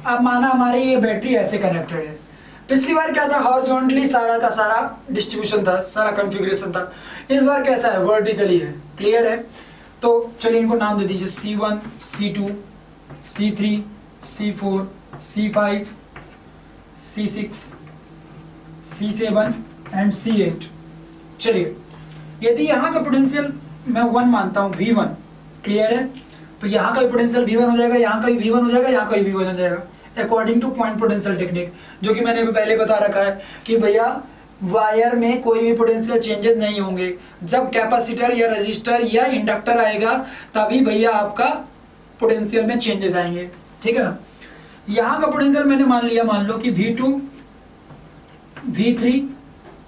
अब माना हमारी ये बैटरी ऐसे कनेक्टेड है, पिछली बार क्या था? हॉरिजॉन्टली सारा का सारा डिस्ट्रीब्यूशन था, सारा कॉन्फ़िगरेशन था। इस बार कैसा है? वर्टिकली है। क्लियर है? तो चलिए इनको नाम दे दीजिए C1, C2, C3, C4, C5, C6, C7 and C8। चलिए यदि यहाँ का पोटेंशियल मैं 1 मानता हूँ, V1। क्लियर है? तो यहाँ का भी पोटेंशियल V1 हो जाएगा, यहाँ का भी V1 हो जाएगा, यहाँ का भी V1 हो जाएगा, according two point potential technique, जो कि मैंने पहले बता रखा है कि भैया वायर में कोई भी पोटेंशियल चेंजेस नहीं होंगे। जब कैपेसिटर या रजिस्टर या इंडक्टर आएगा तभी भैया आपका पोटेंशियल में चेंजेस आएंगे। ठीक है ना? यहाँ का पोटेंशियल मैंने मान लिया, मान लो कि V2, V3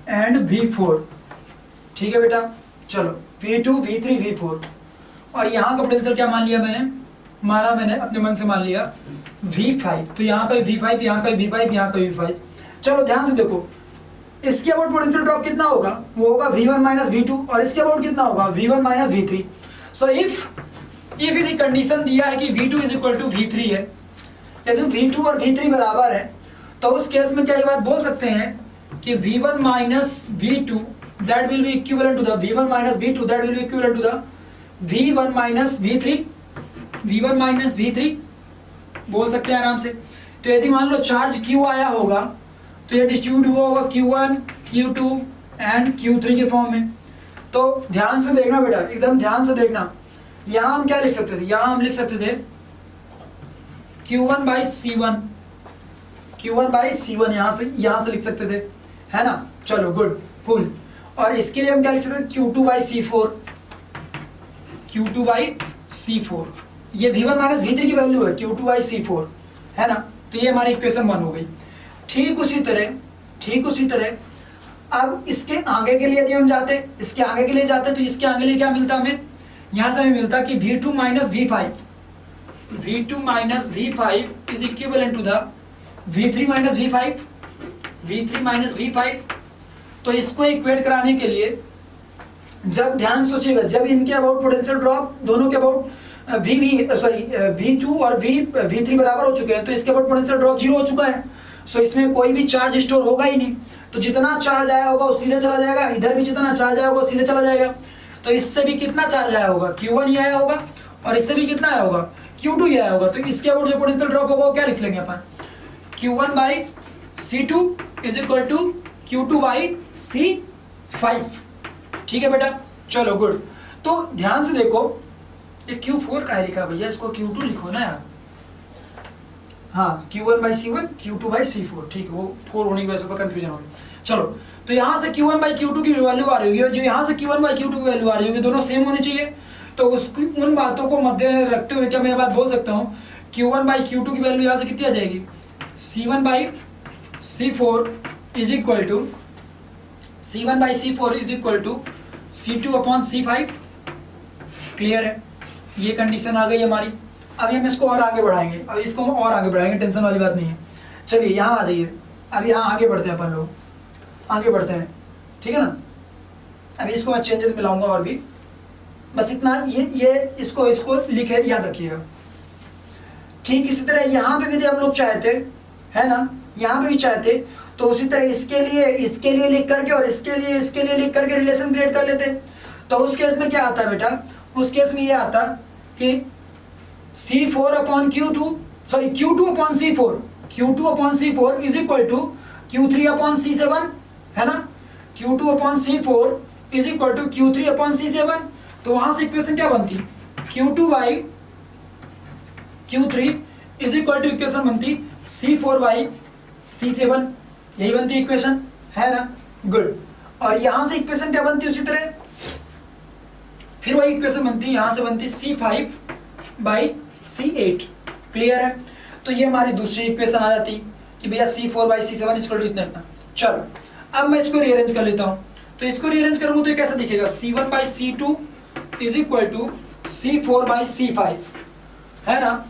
एंड V4। ठीक है बेटा? चलो V2, V3, V4, और यहाँ का पोटेंशियल क्या मान लिया मैंने अपने मन से मान लिया V5। तो यहाँ का V5, यहाँ का V5, यहाँ का V5। चलो ध्यान से देखो, इसके अबाउट पोटेंशियल ड्रॉप कितना होगा? वो होगा V1 माइनस V2, और इसके अबाउट कितना होगा? V1 minus V3। So if यदि कंडीशन दिया है कि V2 is equal to V3 है, यदि V2 और V3 बराबर है, तो उस केस में क्या ये बात बोल सकते हैं कि V1 minus V2 that will be equivalent to the V1 minus V2 that will be equivalent to the V1 minus V3, V1 minus V3 बोल सकते हैं आराम से। तो यदि मान लो चार्ज Q आया होगा तो ये डिस्ट्रीब्यूट हुआ होगा Q1, Q2 एंड Q3 के फॉर्म में। तो ध्यान से देखना बेटा, एकदम ध्यान से देखना। यहां हम क्या लिख सकते थे, यहां हम लिख सकते थे Q1 by C1, Q1 by C1 यहां से लिख सकते थे, है ना। चलो गुड कूल। और इसके लिए हम क्या लिख सकते थे, Q2 by C4, Q2 by C4, ये V1 माइनस V3 की वैल्यू है, Q2 बाई C4, है ना। तो ये हमारी इक्वेशन 1 हो गई। ठीक उसी तरह अब इसके आगे के लिए यदि हम जाते, इसके आगे के लिए जाते तो इसके आगे लिए क्या मिलता हमें, यहां से हमें मिलता कि V2 minus V5 is equivalent to the V3 minus V5। तो इसको इक्वेट कराने के लिए जब ध्यान सोचिएगा, जब इनके अबाउट पोटेंशियल ड्रॉप दोनों के अबाउट V2 और V3 बराबर हो चुके हैं, तो इसके अबाउट पोटेंशियल ड्रॉप 0 हो चुका है। सो इसमें कोई भी चार्ज स्टोर होगा ही नहीं, तो जितना चार्ज आया होगा वो सीधे चला जाएगा, इधर भी जितना चार्ज आया होगा सीधे चला जाएगा। तो इससे भी कितना चार्ज आया होगा, Q1 ही आया होगा, और इससे भी कितना आया होगा, Q2 ही आया होगा। तो इसके अबाउट जो पोटेंशियल ड्रॉप होगा वो क्या लिख लेंगे अपन, Q1 by C2 is equal to Q2 by C5। ठीक है बेटा, चलो गुड। तो ध्यान से देखो, ये Q4 का लिखा भैया, इसको Q2 लिखो ना यार। हाँ, Q1 by C1, Q2 by C4, ठीक है, वो 4 होने की वजह से कंफ्यूजन हो गई। चलो, तो यहाँ से Q1 बाई Q2 की वैल्यू आ रही होगी, जो यहाँ से Q1 बाई Q2 की वैल्यू आ रही होगी, दोनों सेम होनी चाहिए। तो उसकी उन बातों को मद्देनजर रखते हुए क्या मैं ये बात बोल सकता हूँ, Q1 बाई Q2 की वैल्यू यहाँ से कितनी आ जाएगी, C1 by C4 is equal to C2 upon C5। Clear है, ये कंडीशन आ गई हमारी। अभी हम इसको और आगे बढ़ाएंगे, टेंशन वाली बात नहीं है। चलिए यहाँ आ जाइए, अब यहाँ आगे बढ़ते हैं अपन लोग, आगे बढ़ते हैं, ठीक है ना। अभी इसको मैं चेंजेस मिलाऊंगा और भी, बस इतना, ये इसको लिखे याद रखिएगा। ठीक इसी तरह यहाँ पे भी हम लोग चाहते, है ना, यहाँ पे भी चाहते, तो उसी तरह इसके लिए लिख करके और इसके लिए लिख करके रिलेशन क्रिएट कर लेते। तो उस केस में क्या आता है बेटा, उस केस में ये आता कि C4 upon Q2 upon C4 is equal to Q3 upon C7, है ना। Q2 upon C4 is equal to Q3 upon C7। तो वहां से इक्वेशन क्या बनती, Q2 by Q3 is equal to equation बनती C4 बाई C7, यही बनती इक्वेशन, है ना। गुड। और यहां से इक्वेशन क्या बनती, उसी तरह फिर वही इक्वेशन बनती, यहां से बनती C5 बाई C8। क्लियर है। तो ये हमारी दूसरी इक्वेशन आ जाती कि भैया C4 by C7 equal to इतना इतना। चलो, अब मैं इसको रीअरेंज कर लेता हूं। तो इसको रीअरेंज करूंगा तो ये कैसा दिखेगा, C1 by C2 is equal to C4 by C5, है ना।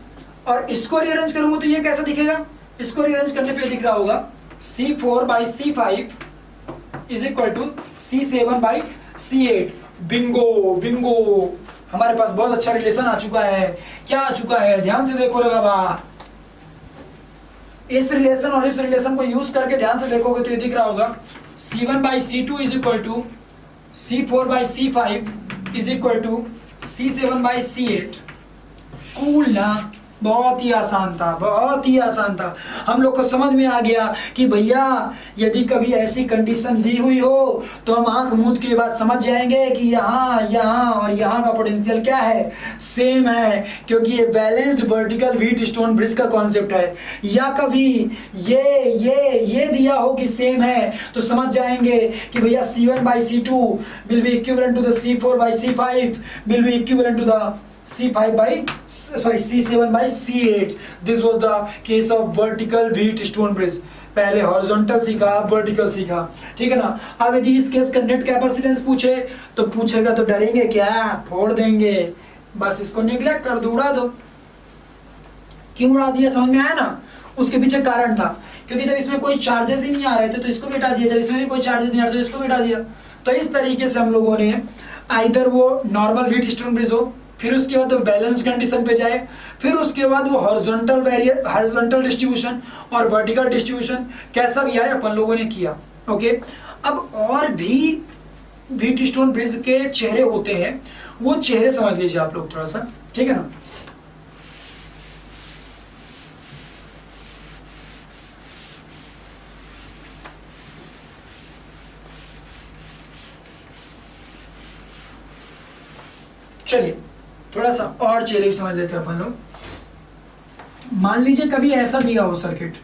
और इसको रीअरेंज करूंगा तो ये कैसा दिखेगा, इसको रीअरेंज करने पे दिख रहा होगा C4 by C5 is equal to C7 by C8। Bingo, हमारे पास बहुत अच्छा रिलेशन आ चुका है। क्या आ चुका है, ध्यान से देखो रे बाबा। इस रिलेशन और इस रिलेशन को यूज करके ध्यान से देखोगे तो ये दिख रहा होगा C1 by C2 is equal to C4 by C5 is equal to C7 by C8। Cool ना, बहुत ही आसान था। हम लोग को समझ में आ गया कि भैया यदि कभी ऐसी कंडीशन दी हुई हो तो हम आंख मूंद के बाद समझ जाएंगे कि यहाँ और यहाँ का पोटेंशियल क्या है, सेम है, क्योंकि ये balanced vertical wheat stone bridge का कॉन्सेप्ट है। या कभी ये दिया हो कि सेम है तो समझ जाएंगे कि भैया C1 by C2 will be equivalent to the C4 by C5 will be equivalent to the C7 by C8। This was the case of vertical wheat stone bridge। पहले हॉरिजॉन्टल सीखा, वर्टिकल सीखा, ठीक है ना। अब यदि इस केस का नेट कैपेसिटेंस पूछे तो पूछेगा तो डरेंगे क्या, फोड़ देंगे, बस इसको निगलेक्ट कर दो, उड़ा दो। क्यों उड़ा दिया, समझ में आया ना। उसके पीछे कारण था, क्योंकि जब इसमें कोई चार्जेस ही नहीं आ रहे थे तो इसको भी हटा दिया, जब इसमें भी कोई चार्जेस नहीं आ रहे तो इसको भी हटा दिया। तो इस तरीके से हम लोगों ने आइदर वो नॉर्मल व्हीट स्टोन ब्रिज हो, फिर उसके बाद वो बैलेंस कंडीशन पे जाए, फिर उसके बाद वो हॉरिजॉन्टल डिस्ट्रीब्यूशन और वर्टिकल डिस्ट्रीब्यूशन कैसा भी आए अपन लोगों ने किया। ओके, अब और भी व्हीट स्टोन ब्रिज के चेहरे होते हैं, वो चेहरे समझ लीजिए आप लोग थोड़ा सा, ठीक है ना। चलिए थोड़ा सा और चेहरे भी समझ लेते हैं अपन लोग। मान लीजिए कभी ऐसा दिया हो सर्किट,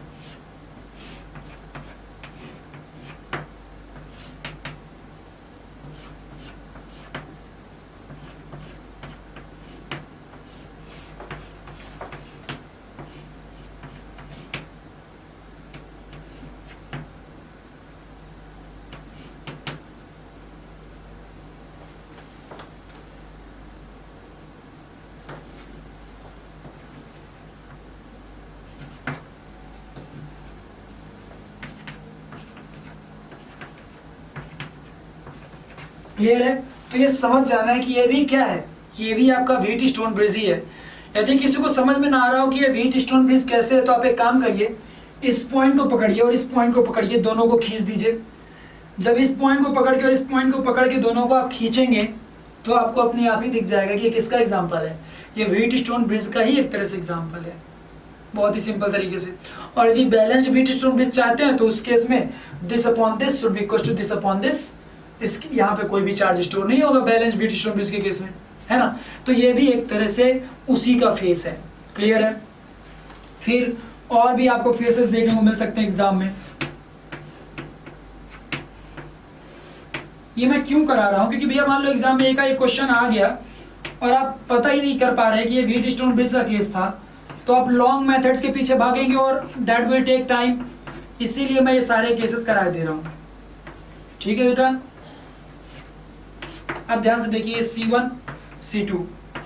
क्लियर है? तो ये समझ जाना है कि ये भी क्या है, ये भी आपका व्हीट स्टोन ब्रिज ही है। यदि किसी को समझ में ना आ रहा हो कि ये व्हीट स्टोन ब्रिज कैसे है, तो आप एक काम करिए, इस पॉइंट को पकड़िए और इस पॉइंट को पकड़िए, दोनों को खींच दीजिए। जब इस पॉइंट को पकड़ के और इस पॉइंट को पकड़ के दोनों को आप खींचेंगे तो आपको अपने आप ही दिख जाएगा कि ये किसका एग्जाम्पल है। ये व्हीट स्टोन ब्रिज का ही एक तरह से एग्जाम्पल है, बहुत ही सिंपल तरीके से। और यदि बैलेंस व्हीट स्टोन ब्रिज चाहते हैं तो उस केस में this upon this should be equal to this upon this. इसके यहाँ पे कोई भी चार्ज स्टोर नहीं होगा बैलेंस व्हीट स्टोन ब्रिज के केस में, है ना। तो ये भी एक तरह से उसी का फेस है। क्लियर है? फिर और भी आपको फेसेस देखने को मिल सकते हैं एग्जाम में। ये मैं क्यों करा रहा हूं, क्योंकि भैया मान लो एग्जाम में एक क्वेश्चन आ गया और आप पता ही नहीं कर पा रहे कि ये व्हीट स्टोन ब्रिज का केस था, तो आप लॉन्ग मेथड्स के पीछे भागेंगे और दैट विल टेक टाइम। इसीलिए मैं ये सारे केसेस करा दे रहा हूं। ठीक है बेटा, अब ध्यान से देखिए, C1, C2,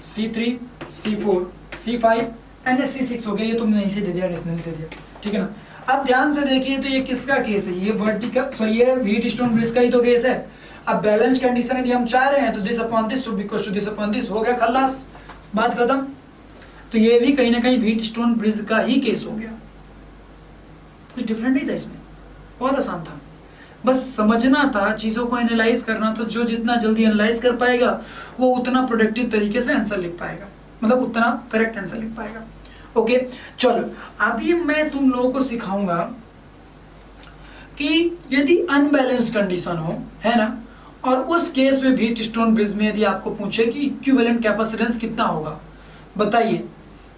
C3, C4, C5 and C6 हो गया। ये तुमने नहीं से दे दिया, एडिशनली दे दिया, ठीक है ना। अब ध्यान से देखिए, तो ये किसका केस है, ये वर्टिकल सॉरी ये व्हीट स्टोन ब्रिज का ही तो केस है। अब बैलेंस कंडीशन यदि हम चाह रहे हैं तो this upon this should be equal to this upon this, हो गया खल्लास, बात खत्म। तो ये भी कहीं ना कहीं व्हीट स्टोन ब्रिज का ही केस हो गया, कुछ डिफरेंट नहीं था इसमें, बहुत आसान था। बस समझना था, चीज़ों को एनालाइज करना था। जो जितना जल्दी एनालाइज कर पाएगा वो उतना प्रोडक्टिव तरीके से आंसर लिख पाएगा, मतलब उतना करेक्ट आंसर लिख पाएगा। ओके चलो, अभी मैं तुम लोगों को सिखाऊंगा कि यदि अनबैलेंस्ड कंडीशन हो, है ना, और उस केस में व्हीट स्टोन ब्रिज में यदि आपको पूछे कि इक्विवेलेंट कैपेसिटेंस कितना होगा बताइए,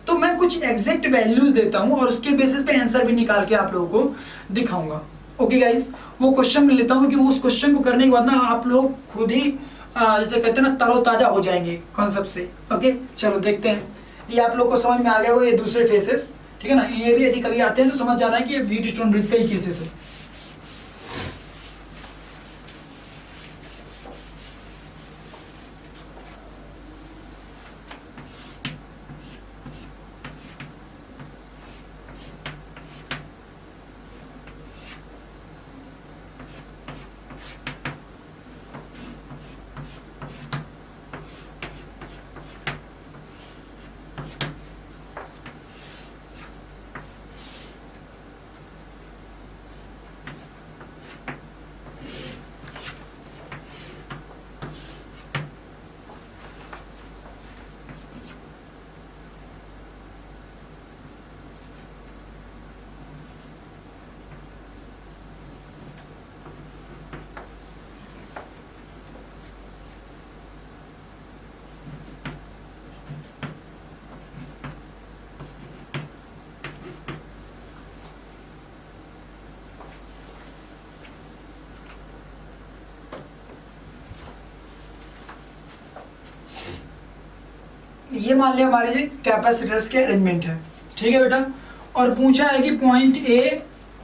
तो मैं कुछ एग्जैक्ट वैल्यूज देता हूं और उसके बेसिस पे आंसर भी निकाल के आप लोगों को दिखाऊंगा। ओके गाइस, वो क्वेश्चन में लेता हूँ कि उस क्वेश्चन को करने के बाद ना आप लोग खुद ही जैसे कहते हैं ना तरोताजा हो जाएंगे कॉन्सेप्ट से। ओके चलो देखते हैं, ये आप लोग को समझ में आ गया हो, ये दूसरे फेसेस, ठीक है ना। ये भी यदि कभी आते हैं तो समझ जाना है कि ये व्हीट स्टोन ब्रिज का ही केसेस है। ये मान लिया हमारे कैपेसिटर्स के अरेंजमेंट है, ठीक है बेटा। और पूछा है कि point A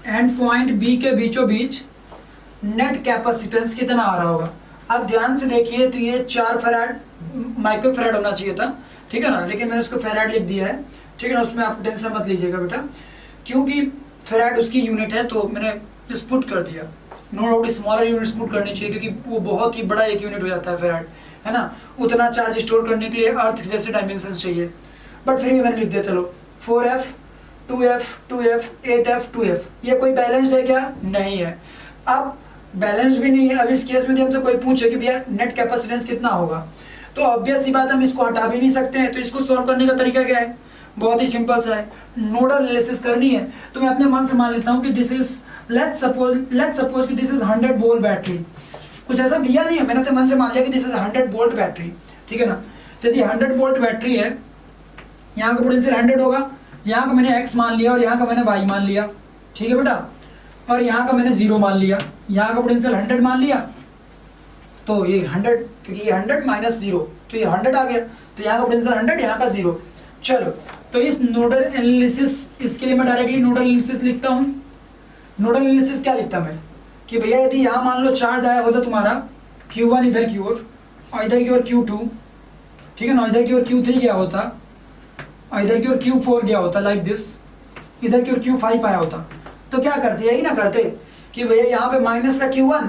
and point B के बीचों बीच नेट कैपेसिटेंस कितना आ रहा होगा। अब ध्यान से देखिए, तो ये 4 फैराड माइक्रो फैराड होना चाहिए था, ठीक है ना, लेकिन मैंने उसको फैराड लिख दिया है, ठीक है ना। उसमें आप टेंशन मत लीजिएगा बेटा, क्योंकि फैराड उसकी यूनिट है तो मैंने स्पुट कर दिया। नो डाउट स्मॉलर यूनिट स्पुट करनी चाहिए, क्योंकि वो बहुत ही बड़ा एक यूनिट हो जाता है फैराड, है ना। उतना चार्ज स्टोर करने के लिए अर्थ जैसे डायमेंशन चाहिए, बट फिर भी मैंने लिख दिया। चलो 4F 2F 2F 8F 2F, ये कोई बैलेंस्ड है क्या? नहीं है। अब बैलेंस भी नहीं है। अब इस केस में यदि हमसे कोई पूछे कि भैया नेट कैपेसिटेंस कितना होगा, तो ऑब्वियस सी बात, हम इसको हटा भी नहीं सकते हैं। तो इसको सॉल्व करने का तरीका क्या है? बहुत ही सिंपल सा है, नोडल एनालिसिस करनी है। तो मैं अपने मन से मान लेता हूँ कि दिस इज लेट्स सपोज कि दिस इज 100 वोल्ट बैटरी। कुछ ऐसा दिया नहीं है, मैंने अपने मन से मान लिया कि दिस इज 100 वोल्ट बैटरी, ठीक है ना। तो यदि 100 वोल्ट बैटरी है, यहाँ का पोटेंशियल 100 होगा, यहाँ का मैंने x मान लिया और यहाँ का मैंने y मान लिया, ठीक है बेटा, और यहाँ का मैंने 0 मान लिया, यहाँ का पोटेंशियल 100 मान लिया, तो ये 100, क्योंकि ये 100 माइनस 0 तो ये 100 आ गया, तो यहाँ का पोटेंशियल 100, यहाँ का 0। चलो, तो इस नोडल एनालिसिस, इसके लिए मैं डायरेक्टली नोडल एनालिसिस लिखता हूँ। नोडल एनालिसिस क्या लिखता मैं कि भैया यदि यहाँ मान लो चार्ज आया होता तुम्हारा Q1 इधर की ओर और इधर की ओर Q2, ठीक है ना, इधर की ओर Q3 गया होता और इधर की ओर Q4 गया होता, लाइक दिस, इधर की ओर Q5 आया होता, तो क्या करते, यही ना करते कि भैया यहाँ पे माइनस का Q1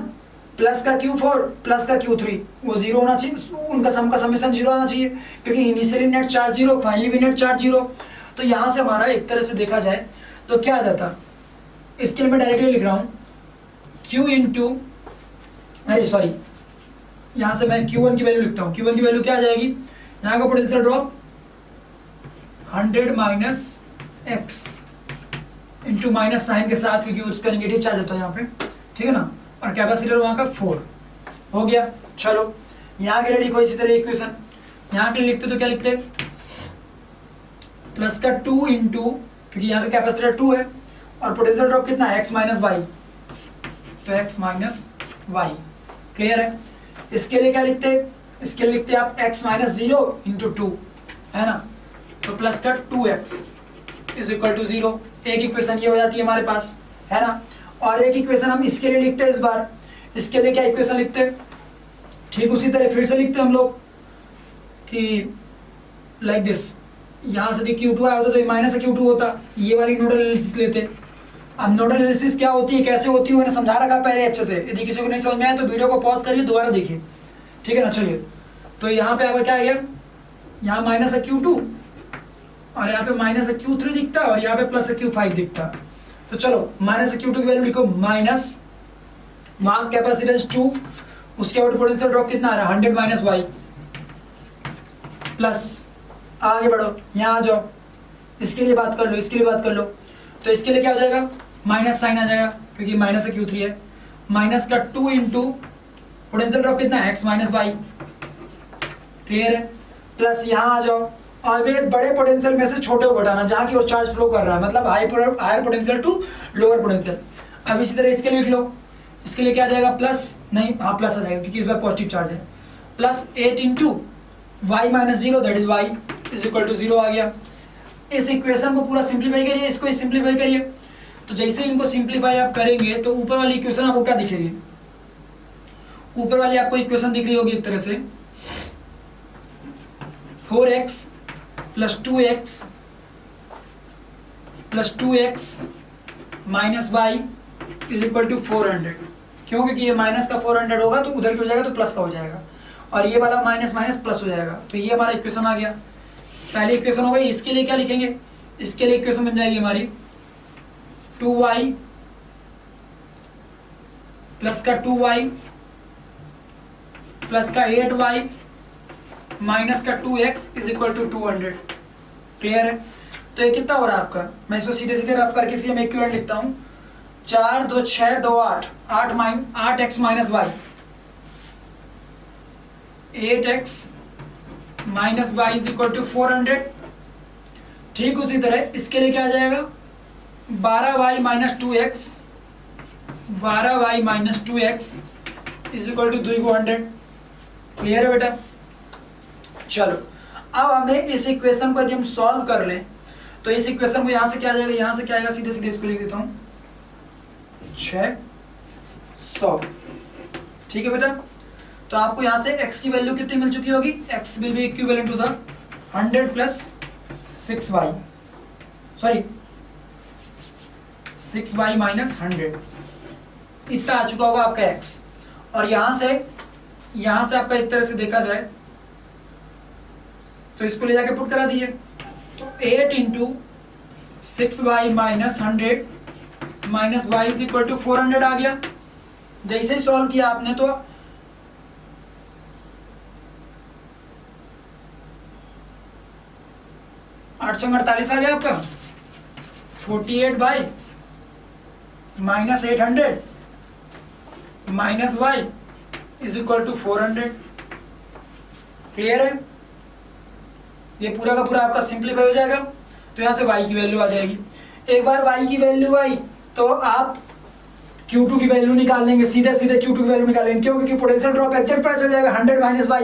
प्लस का Q4 प्लस का Q3 वो 0 होना चाहिए, उनका सम का समेशन 0 आना चाहिए, क्योंकि इनिशियली नेट चार्ज 0, फाइनली भी नेट चार्ज 0। तो यहाँ से हमारा एक तरह से देखा जाए तो क्या आ जाता, इसके लिए मैं डायरेक्टली लिख रहा हूँ Q इंटू, अरे सॉरी, यहाँ से मैं Q1 की वैल्यू लिखता हूँ। Q1 की वैल्यू क्या आ जाएगी, यहाँ का potential drop 100 minus x into minus sign के साथ, क्योंकि उसका नेगेटिव चार्ज होता है यहाँ पे, ठीक है ना, और कैपेसिटर वहाँ का 4 हो गया। चलो, यहाँ के लिए लिखो इसी तरह इक्वेशन, यहाँ के लिए लिखते तो क्या लिखते, प्लस का 2 इंटू, क्योंकि यहाँ का कैपेसिटर 2 है और पोटेंशियल ड्रॉप कितना है, x माइनस वाई, तो x माइनस वाई, क्लियर है। इसके लिए क्या लिखते, इसके लिए लिखते आप x माइनस 0 इंटू 2, है ना, तो प्लस का 2x इज इक्वल टू 0। एक इक्वेशन ये हो जाती है हमारे पास, है ना, और एक इक्वेशन हम इसके लिए लिखते हैं इस बार। इसके लिए क्या इक्वेशन लिखते हैं, ठीक उसी तरह फिर से लिखते हैं हम लोग कि लाइक दिस, यहाँ से Q2 आया होता तो ये माइनस Q2 होता, ये वाली नोडल एनालिसिस लेते। अब नोडल एनालिसिस क्या होती है, कैसे होती है, मैंने समझा रखा पहले अच्छे से, यदि किसी को नहीं समझ में आया तो वीडियो को पॉज करिए, दोबारा देखिए, ठीक है ना। चलिए, तो यहाँ पे आपका क्या आ गया, यहाँ माइनस Q2 और यहाँ पे माइनस Q3 दिखता और यहाँ पे प्लस Q5 दिखता। तो चलो, माइनस Q2 की वैल्यू लिखो, माइनस वहाँ कैपेसिटेंस 2, उसके बाद पोटेंशियल ड्रॉप कितना आ रहा है, 100 माइनस वाई, प्लस आगे बढ़ो, यहाँ आ जाओ, इसके लिए बात कर लो, इसके लिए बात कर लो, तो इसके लिए क्या हो जाएगा, माइनस साइन आ जाएगा, क्योंकि माइनस Q3 है, माइनस का 2 इंटू पोटेंशियल ड्रॉप कितना है, x माइनस वाई, क्लियर है, प्लस यहाँ आ जाओ, ऑलवेज बड़े पोटेंशियल में से छोटे को घटाना, जहाँ की और चार्ज फ्लो कर रहा है, मतलब higher potential to lower potential. अब इसी तरह इसके लिए लिख लो, इसके लिए क्या आ जाएगा, प्लस नहीं, हाँ प्लस आ जाएगा, क्योंकि इस बार पॉजिटिव चार्ज है, plus 8 into Y minus 0 that is y is equal to 0 आ गया। इस इक्वेशन को पूरा सिंप्लीफाई करिए, इसको सिंप्लीफाई करिए, तो जैसे इनको सिंप्लीफाई आप करेंगे तो ऊपर वाली इक्वेशन आपको क्या दिखेगी, ऊपर वाली आपको इक्वेशन दिख रही होगी एक तरह से, 4x plus 2x plus 2x minus y is equal to 400। क्यों, क्योंकि ये माइनस का 400 होगा तो उधर की हो जाएगा तो प्लस का हो जाएगा, और ये वाला माइनस माइनस प्लस हो जाएगा, तो ये हमारा इक्वेशन आ गया। पहली इक्वेशन हो गई। इसके लिए क्या लिखेंगे, इसके लिए इक्वेशन बन जाएगी हमारी 2y प्लस का 2y प्लस का 8y माइनस का 2x is equal to 200। Clear है। तो ये कितना हो रहा है आपका, मैं इसको सीधे सीधे रफ करके इसलिए मैं इक्विवेलेंट लिखता हूँ, 4 2 6 2 8 8x minus y 8x minus y is equal to 400। ठीक उसी तरह इसके लिए क्या आ जाएगा, 12y minus 2x 12y minus 2x is equal to 200। Clear है बेटा। चलो अब हमें इस इक्वेशन को यदि हम सॉल्व कर लें तो इस इक्वेशन को यहाँ से क्या आ जाएगा, यहाँ से क्या आएगा, सीधे सीधे इसको लिख देता हूँ 600। ठीक है बेटा। तो आपको यहाँ से x की वैल्यू कितनी मिल चुकी होगी, x will be equivalent to the 100 plus 6y, sorry 6y minus 100, इतना आ चुका होगा आपका x। और यहाँ से आपका एक तरह से देखा जाए तो इसको ले जाके पुट करा दिए, तो 8 into 6y minus 100 minus y is equal to 400 आ गया। जैसे ही सॉल्व किया आपने तो 848 आ गया आपका, 48 by minus 800 minus y is equal to 400। Clear है। ये पूरा का पूरा आपका सिंप्लीफाई हो जाएगा। तो यहाँ से y की वैल्यू आ जाएगी। एक बार y की वैल्यू आई तो आप Q2 की वैल्यू निकाल लेंगे, सीधे सीधे Q2 की वैल्यू निकालेंगे, क्यों? क्योंकि पोटेंशियल ड्रॉप एग्जैक्ट पता चल जाएगा 100 माइनस y,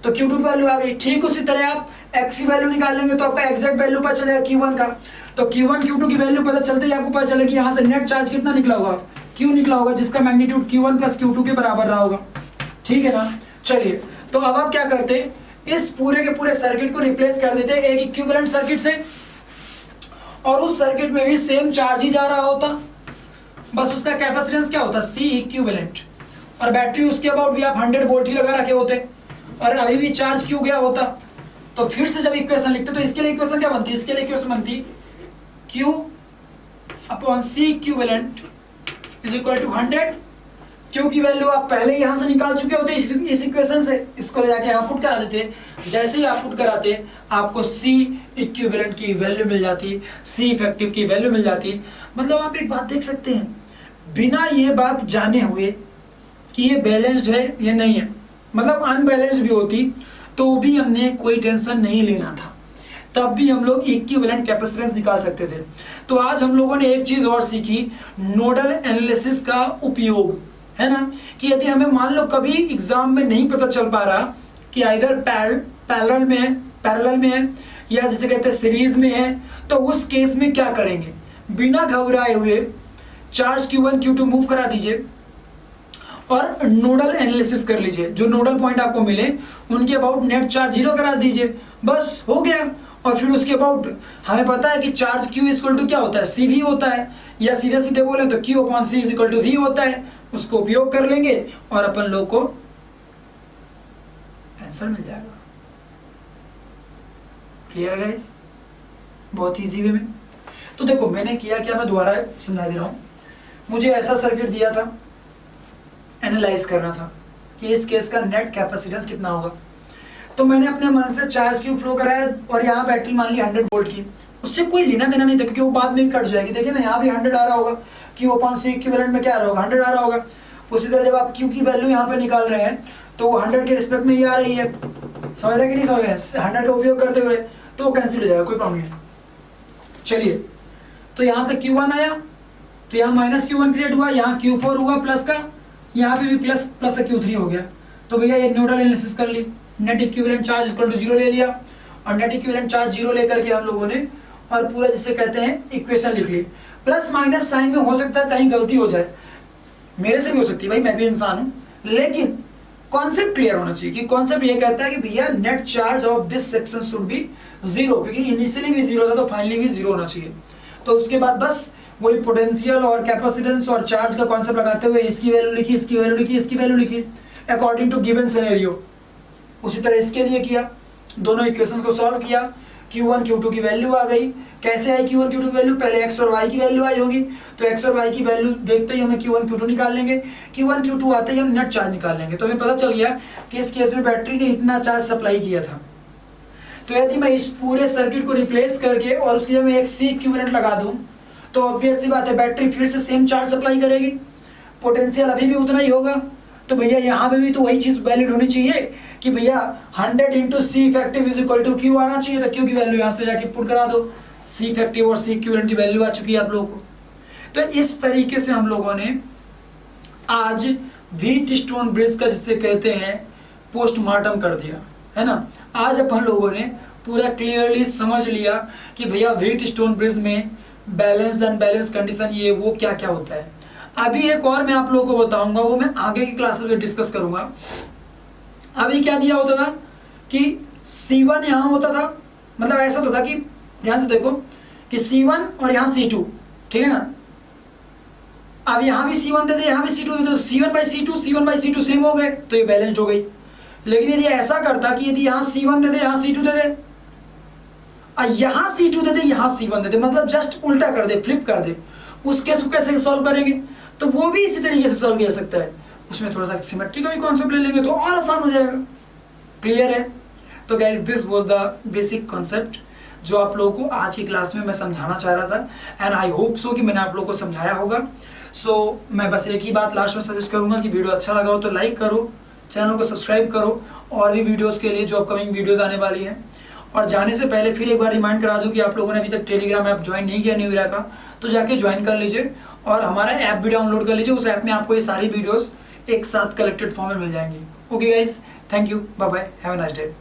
तो Q2 की वैल्यू आ गई। ठीक उसी तरह आप x की वैल्यू निकाल लेंगे तो आपका एग्जैक्ट वैल्यू पता चल जाएगा Q1 का। तो Q1 Q2 की वैल्यू पता चलते ही आपको पता चलेगा कि यहाँ से नेट चार्ज कितना निकला होगा, Q निकला होगा, जिसका मैग्नीट्यूड Q1 प्लस Q2 के बराबर रहा होगा। ठीक है ना। चलिए, तो अब आप क्या करते, इस पूरे के पूरे सर्किट को रिप्लेस कर देते एक इक्विवेलेंट सर्किट से, और उस सर्किट में भी सेम चार्ज ही जा रहा होता, बस उसका कैपेसिटेंस क्या होता, C इक्विवेलेंट, और बैटरी उसके अबाउट भी आप 100 वोल्ट ही लगा रखे होते, और अभी भी चार्ज Q गया होता। तो फिर से जब इक्वेशन लिखते तो इसके लिए इक्वेशन क्या बनती, इसके लिए इक्वेशन बनती Q upon C equivalent is equal to 100। Q की वैल्यू आप पहले यहां से निकाल चुके होते इस इक्वेशन से, इसको ले जाके यहाँ पुट करा देते। जैसे ही आप पुट कराते आपको C इक्विवेलेंट की वैल्यू मिल जाती, C इफेक्टिव की वैल्यू मिल जाती। मतलब आप एक बात देख सकते हैं, बिना ये बात जाने हुए कि ये बैलेंस्ड है ये नहीं है, मतलब अनबैलेंस्ड भी होती तो भी हमने कोई टेंशन नहीं लेना था, तब भी हम लोग इक्विवेलेंट कैपेसिटेंस निकाल सकते थे। तो आज हम लोगों ने एक चीज और सीखी, नोडल एनालिसिस का उपयोग, है ना, कि यदि हमें मान लो कभी एग्जाम में नहीं पता चल पा रहा कि इधर पैरेलल में है या जिसे कहते हैं सीरीज में है, तो उस केस में क्या करेंगे, बिना घबराए हुए चार्ज Q1 Q2 मूव करा दीजिए और नोडल एनालिसिस कर लीजिए। जो नोडल पॉइंट आपको मिले उनके अबाउट नेट चार्ज 0 करा दीजिए, बस हो गया। और फिर उसके अबाउट हमें पता है कि चार्ज Q इक्वल टू क्या होता है, CV होता है, या सीधे सीधे बोले तो Q upon C is equal to V होता है। उसको उपयोग कर लेंगे और अपन लोग को आंसर मिल जाएगा। क्लियर है गाइस, बहुत इजी वे में। तो देखो मैंने किया क्या, मैं दोबारा समझा दे रहा हूं। मुझे ऐसा सर्किट दिया था, एनालाइज करना था कि इस केस का नेट कैपेसिटेंस कितना होगा। तो मैंने अपने मन से चार्ज Q फ्लो कराया और यहाँ बैटरी मान ली 100 वोल्ट की, उससे कोई लेना देना नहीं था क्योंकि वो बाद में भी कट जाएगी। देखिए ना, यहाँ भी 100 आ रहा होगा, Q अपॉन C इक्विवेलेंट में क्या आ रहा होगा, 100 आ रहा होगा। उसी तरह जब आप Q की वैल्यू यहाँ पे निकाल रहे हैं तो वो 100 के रिस्पेक्ट में ये आ रही है, समझ रहे कि नहीं समझ रहे, 100 का उपयोग करते हुए, तो वो कैंसिल हो जाएगा, कोई प्रॉब्लम नहीं। चलिए, तो यहाँ से Q1 आया तो यहाँ माइनस Q1 क्रिएट हुआ, यहाँ Q4 हुआ प्लस का, यहाँ पे भी प्लस का Q3 हो गया। तो भैया ये नोडल एनालिसिस कर ली, net equivalent charge equal to 0 ले लिया, और नेट इक्विवेलेंट चार्ज 0 लेकर के हम लोगों ने और पूरा जिसे कहते हैं इक्वेशन लिख ली। प्लस माइनस साइन में हो सकता है कहीं गलती हो जाए, मेरे से भी हो सकती है भाई, मैं भी इंसान हूं, लेकिन कॉन्सेप्ट क्लियर होना चाहिए कि कॉन्सेप्ट ये कहता है कि भैया net charge of this section should be 0, क्योंकि इनिशियली भी 0 था तो फाइनली भी 0 होना चाहिए। तो उसके बाद बस वही पोटेंशियल और कैपेसिटेंस और चार्ज का कॉन्सेप्ट लगाते हुए इसकी वैल्यू लिखी, इसकी वैल्यू लिखी, इसकी वैल्यू लिखी अकॉर्डिंग टू गिवन सिनेरियो। उसी तरह इसके लिए किया, दोनों इक्वेशंस को सॉल्व किया, Q1 Q2 की वैल्यू आ गई। कैसे आई Q1 Q2 की वैल्यू, पहले x और y की वैल्यू आई होगी, तो x और y की वैल्यू देखते ही हमें Q1 Q2 निकाल लेंगे, Q1 Q2 आते ही हम नेट चार्ज निकाल लेंगे। तो हमें पता चल गया कि इस केस में बैटरी ने इतना चार्ज सप्लाई किया था। तो यदि मैं इस पूरे सर्किट को रिप्लेस करके और उसकी जगह मैं एक C इक्विवेलेंट लगा दूं तो ऑब्वियस सी बात है बैटरी फिर से सेम चार्ज सप्लाई करेगी, पोटेंशियल अभी भी उतना ही होगा। तो भैया यहाँ पे भी तो वही चीज वैलिड होनी चाहिए कि भैया 100 into C effective is equal to Q आना चाहिए। तो Q की वैल्यू यहाँ पे जाके पुट करा दो, C इफेक्टिव और C इक्विवेलेंट की वैल्यू आ चुकी है आप लोगों को। तो इस तरीके से हम लोगों ने आज व्हीटस्टोन ब्रिज का जिसे कहते हैं पोस्टमार्टम कर दिया, है ना। आज अपन लोगों ने पूरा क्लियरली समझ लिया कि भैया व्हीटस्टोन ब्रिज में बैलेंस अनबैलेंस कंडीशन ये वो क्या क्या होता है। अभी एक और मैं आप लोगों को बताऊंगा, वो मैं आगे की क्लासेस में डिस्कस करूंगा। अभी क्या दिया होता था कि C1 यहाँ होता था, मतलब ऐसा होता था कि ध्यान से देखो कि C1 और यहाँ C2, ठीक है ना। अब यहाँ भी C1 दे दे, यहाँ भी C2 दे दे, तो C1/C2 सेम हो गए, तो ये बैलेंस्ड हो गई। लेकिन यदि ऐसा करता कि यदि यहाँ C1 दे दे, यहाँ C2 दे दे, यहाँ C2 दे दे, यहाँ C1 दे दे, मतलब जस्ट उल्टा कर दे, फ्लिप कर दे, उस केस को कैसे सॉल्व करेंगे, तो वो भी इसी तरीके से सॉल्व किया जा सकता है। उसमें थोड़ा सा सिमेट्री का भी कॉन्सेप्ट ले लेंगे तो और आसान हो जाएगा। क्लियर है। तो guys this was the basic concept जो आप लोगों को आज की क्लास में मैं समझाना चाह रहा था, एंड आई होप सो कि मैंने आप लोगों को समझाया होगा। सो मैं बस एक ही बात लास्ट में सजेस्ट करूंगा कि वीडियो अच्छा लगा हो तो लाइक करो, चैनल को सब्सक्राइब करो और भी वीडियोस के लिए जो अपकमिंग वीडियोस आने वाली हैं। और जाने से पहले फिर एक बार रिमाइंड करा दूं कि आप लोगों ने अभी तक टेलीग्राम ऐप ज्वाइन नहीं किया न्यू इरा का, तो जाके ज्वाइन कर लीजिए और हमारा ऐप भी डाउनलोड कर लीजिए। उस ऐप में आपको ये सारी वीडियोस एक साथ कलेक्टेड फॉर्म में मिल जाएंगी। Okay guys, thank you, bye bye, have a nice day.